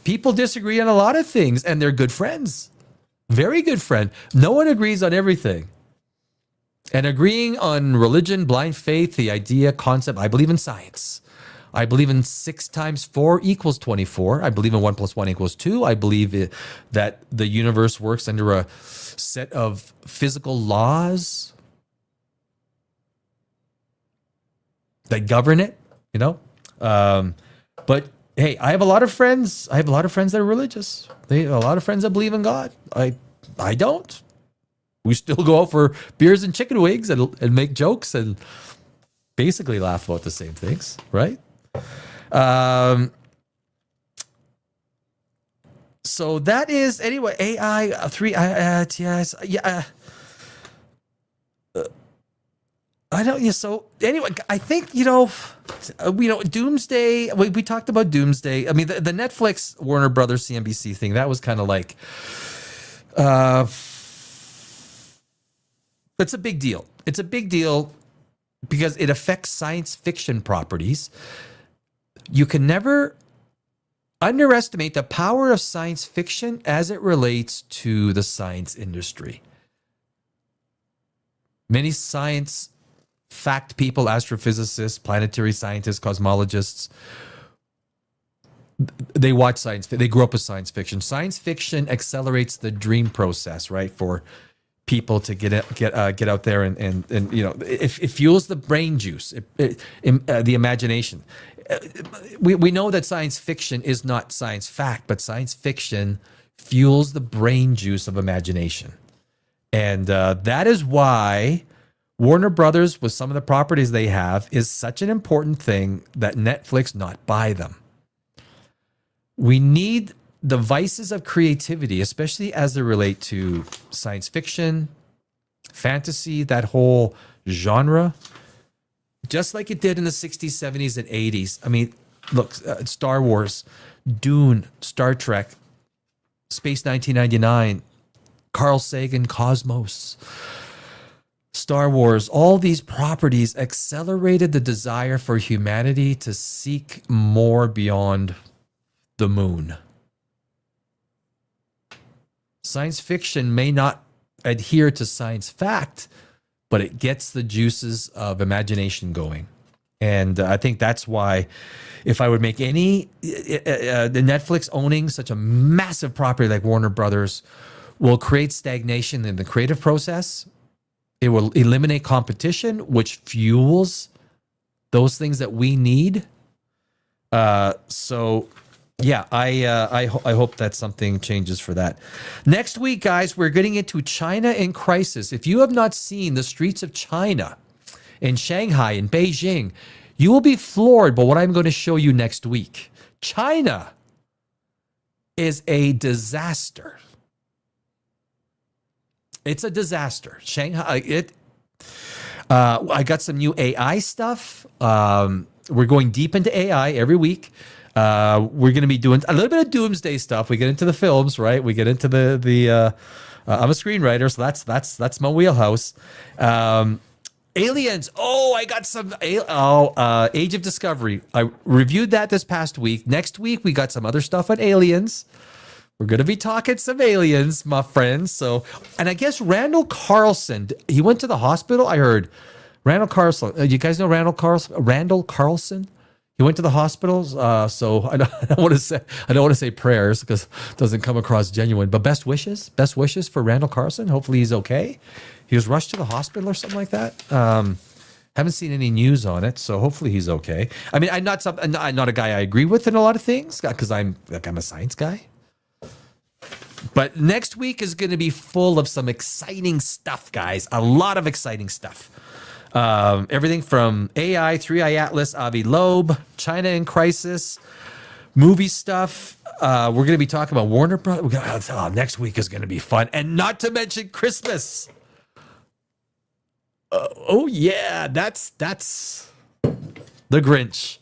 People disagree on a lot of things and they're good friends. Very good friend. No one agrees on everything. And agreeing on religion, blind faith, the idea, concept, I believe in science. I believe in 6 times 4 equals 24. I believe in 1 plus 1 equals 2. I believe that the universe works under a set of physical laws that govern it, you know? But hey, I have a lot of friends. I have a lot of friends that are religious. A lot of friends that believe in God. I don't. We still go out for beers and chicken wings and make jokes and basically laugh about the same things, right? So that is anyway. AI 3. Yes, yeah. I don't. Yeah. So anyway, I think Doomsday. We talked about Doomsday. I mean, the Netflix Warner Brothers CNBC thing, that was kind of like. It's a big deal. It's a big deal because it affects science fiction properties. You can never underestimate the power of science fiction as it relates to the science industry. Many science fact people, astrophysicists, planetary scientists, cosmologists, they watch science. They grew up with science fiction. Science fiction accelerates the dream process, right? For people to get out there and it fuels the brain juice, the imagination. We know that science fiction is not science fact, but science fiction fuels the brain juice of imagination, and that is why Warner Brothers, with some of the properties they have, is such an important thing that Netflix not buy them. We need the vices of creativity, especially as they relate to science fiction, fantasy, that whole genre, just like it did in the 60s, 70s, and 80s. I mean, look, Star Wars, Dune, Star Trek, Space 1999, Carl Sagan, Cosmos, Star Wars, all these properties accelerated the desire for humanity to seek more beyond the moon. Science fiction may not adhere to science fact, but it gets the juices of imagination going. And I think that's why if I would make the Netflix owning such a massive property like Warner Brothers will create stagnation in the creative process. It will eliminate competition, which fuels those things that we need. So yeah, I hope that something changes for that. Next week, guys, we're getting into China in crisis. If you have not seen the streets of China, in Shanghai, in Beijing, you will be floored by what I'm going to show you next week. China is a disaster. It's a disaster. Shanghai, I got some new AI stuff. We're going deep into AI every week. We're going to be doing a little bit of doomsday stuff. We get into the films, right? We get into the I'm a screenwriter, so that's my wheelhouse. Aliens. Oh, I got some. Age of Discovery. I reviewed that this past week. Next week, we got some other stuff on aliens. We're going to be talking some aliens, my friends. So, and I guess Randall Carlson, he went to the hospital. I heard Randall Carlson. You guys know Randall Carlson? Randall Carlson. He went to the hospital. So I don't want to say prayers because it doesn't come across genuine. But best wishes for Randall Carlson. Hopefully he's okay. He was rushed to the hospital or something like that. Haven't seen any news on it, so hopefully he's okay. I mean, I'm not a guy I agree with in a lot of things because I'm a science guy. But next week is going to be full of some exciting stuff, guys. A lot of exciting stuff. Everything from AI, 3i Atlas, Avi Loeb, China in crisis, movie stuff. We're going to be talking about Warner Brothers. Next week is going to be fun. And not to mention Christmas. Oh yeah, that's the Grinch.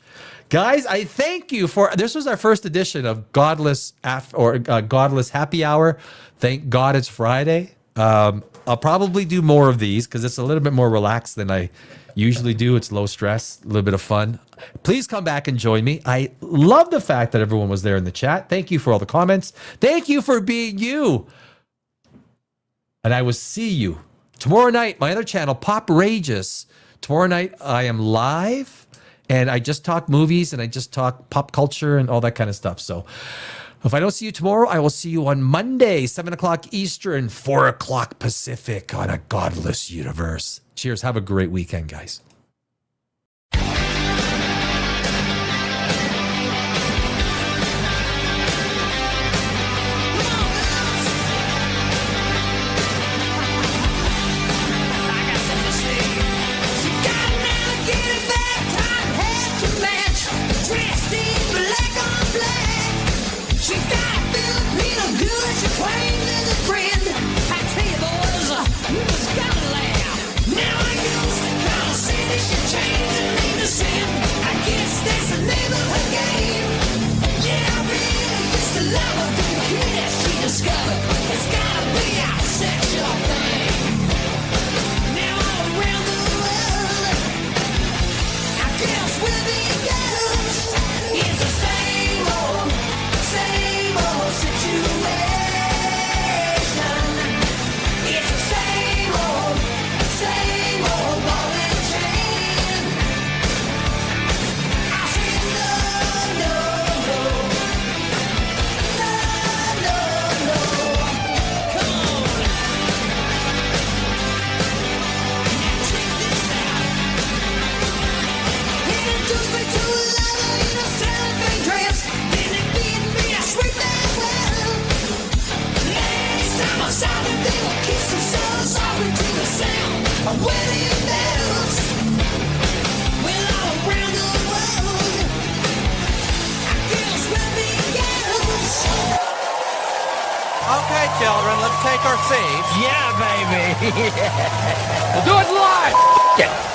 Guys, I thank you for this was our first edition of Godless Godless Happy Hour. Thank God it's Friday. I'll probably do more of these because it's a little bit more relaxed than I usually do. It's low stress, a little bit of fun. Please come back and join me. I love the fact that everyone was there in the chat. Thank you for all the comments. Thank you for being you. And I will see you tomorrow night, my other channel, Pop Rages. Tomorrow night, I am live, and I just talk movies, and I just talk pop culture and all that kind of stuff. So if I don't see you tomorrow, I will see you on Monday, 7 o'clock Eastern, 4 o'clock Pacific on a godless universe. Cheers. Have a great weekend, guys. Okay, children, let's take our seats. Yeah, baby. We'll do it live. Yeah.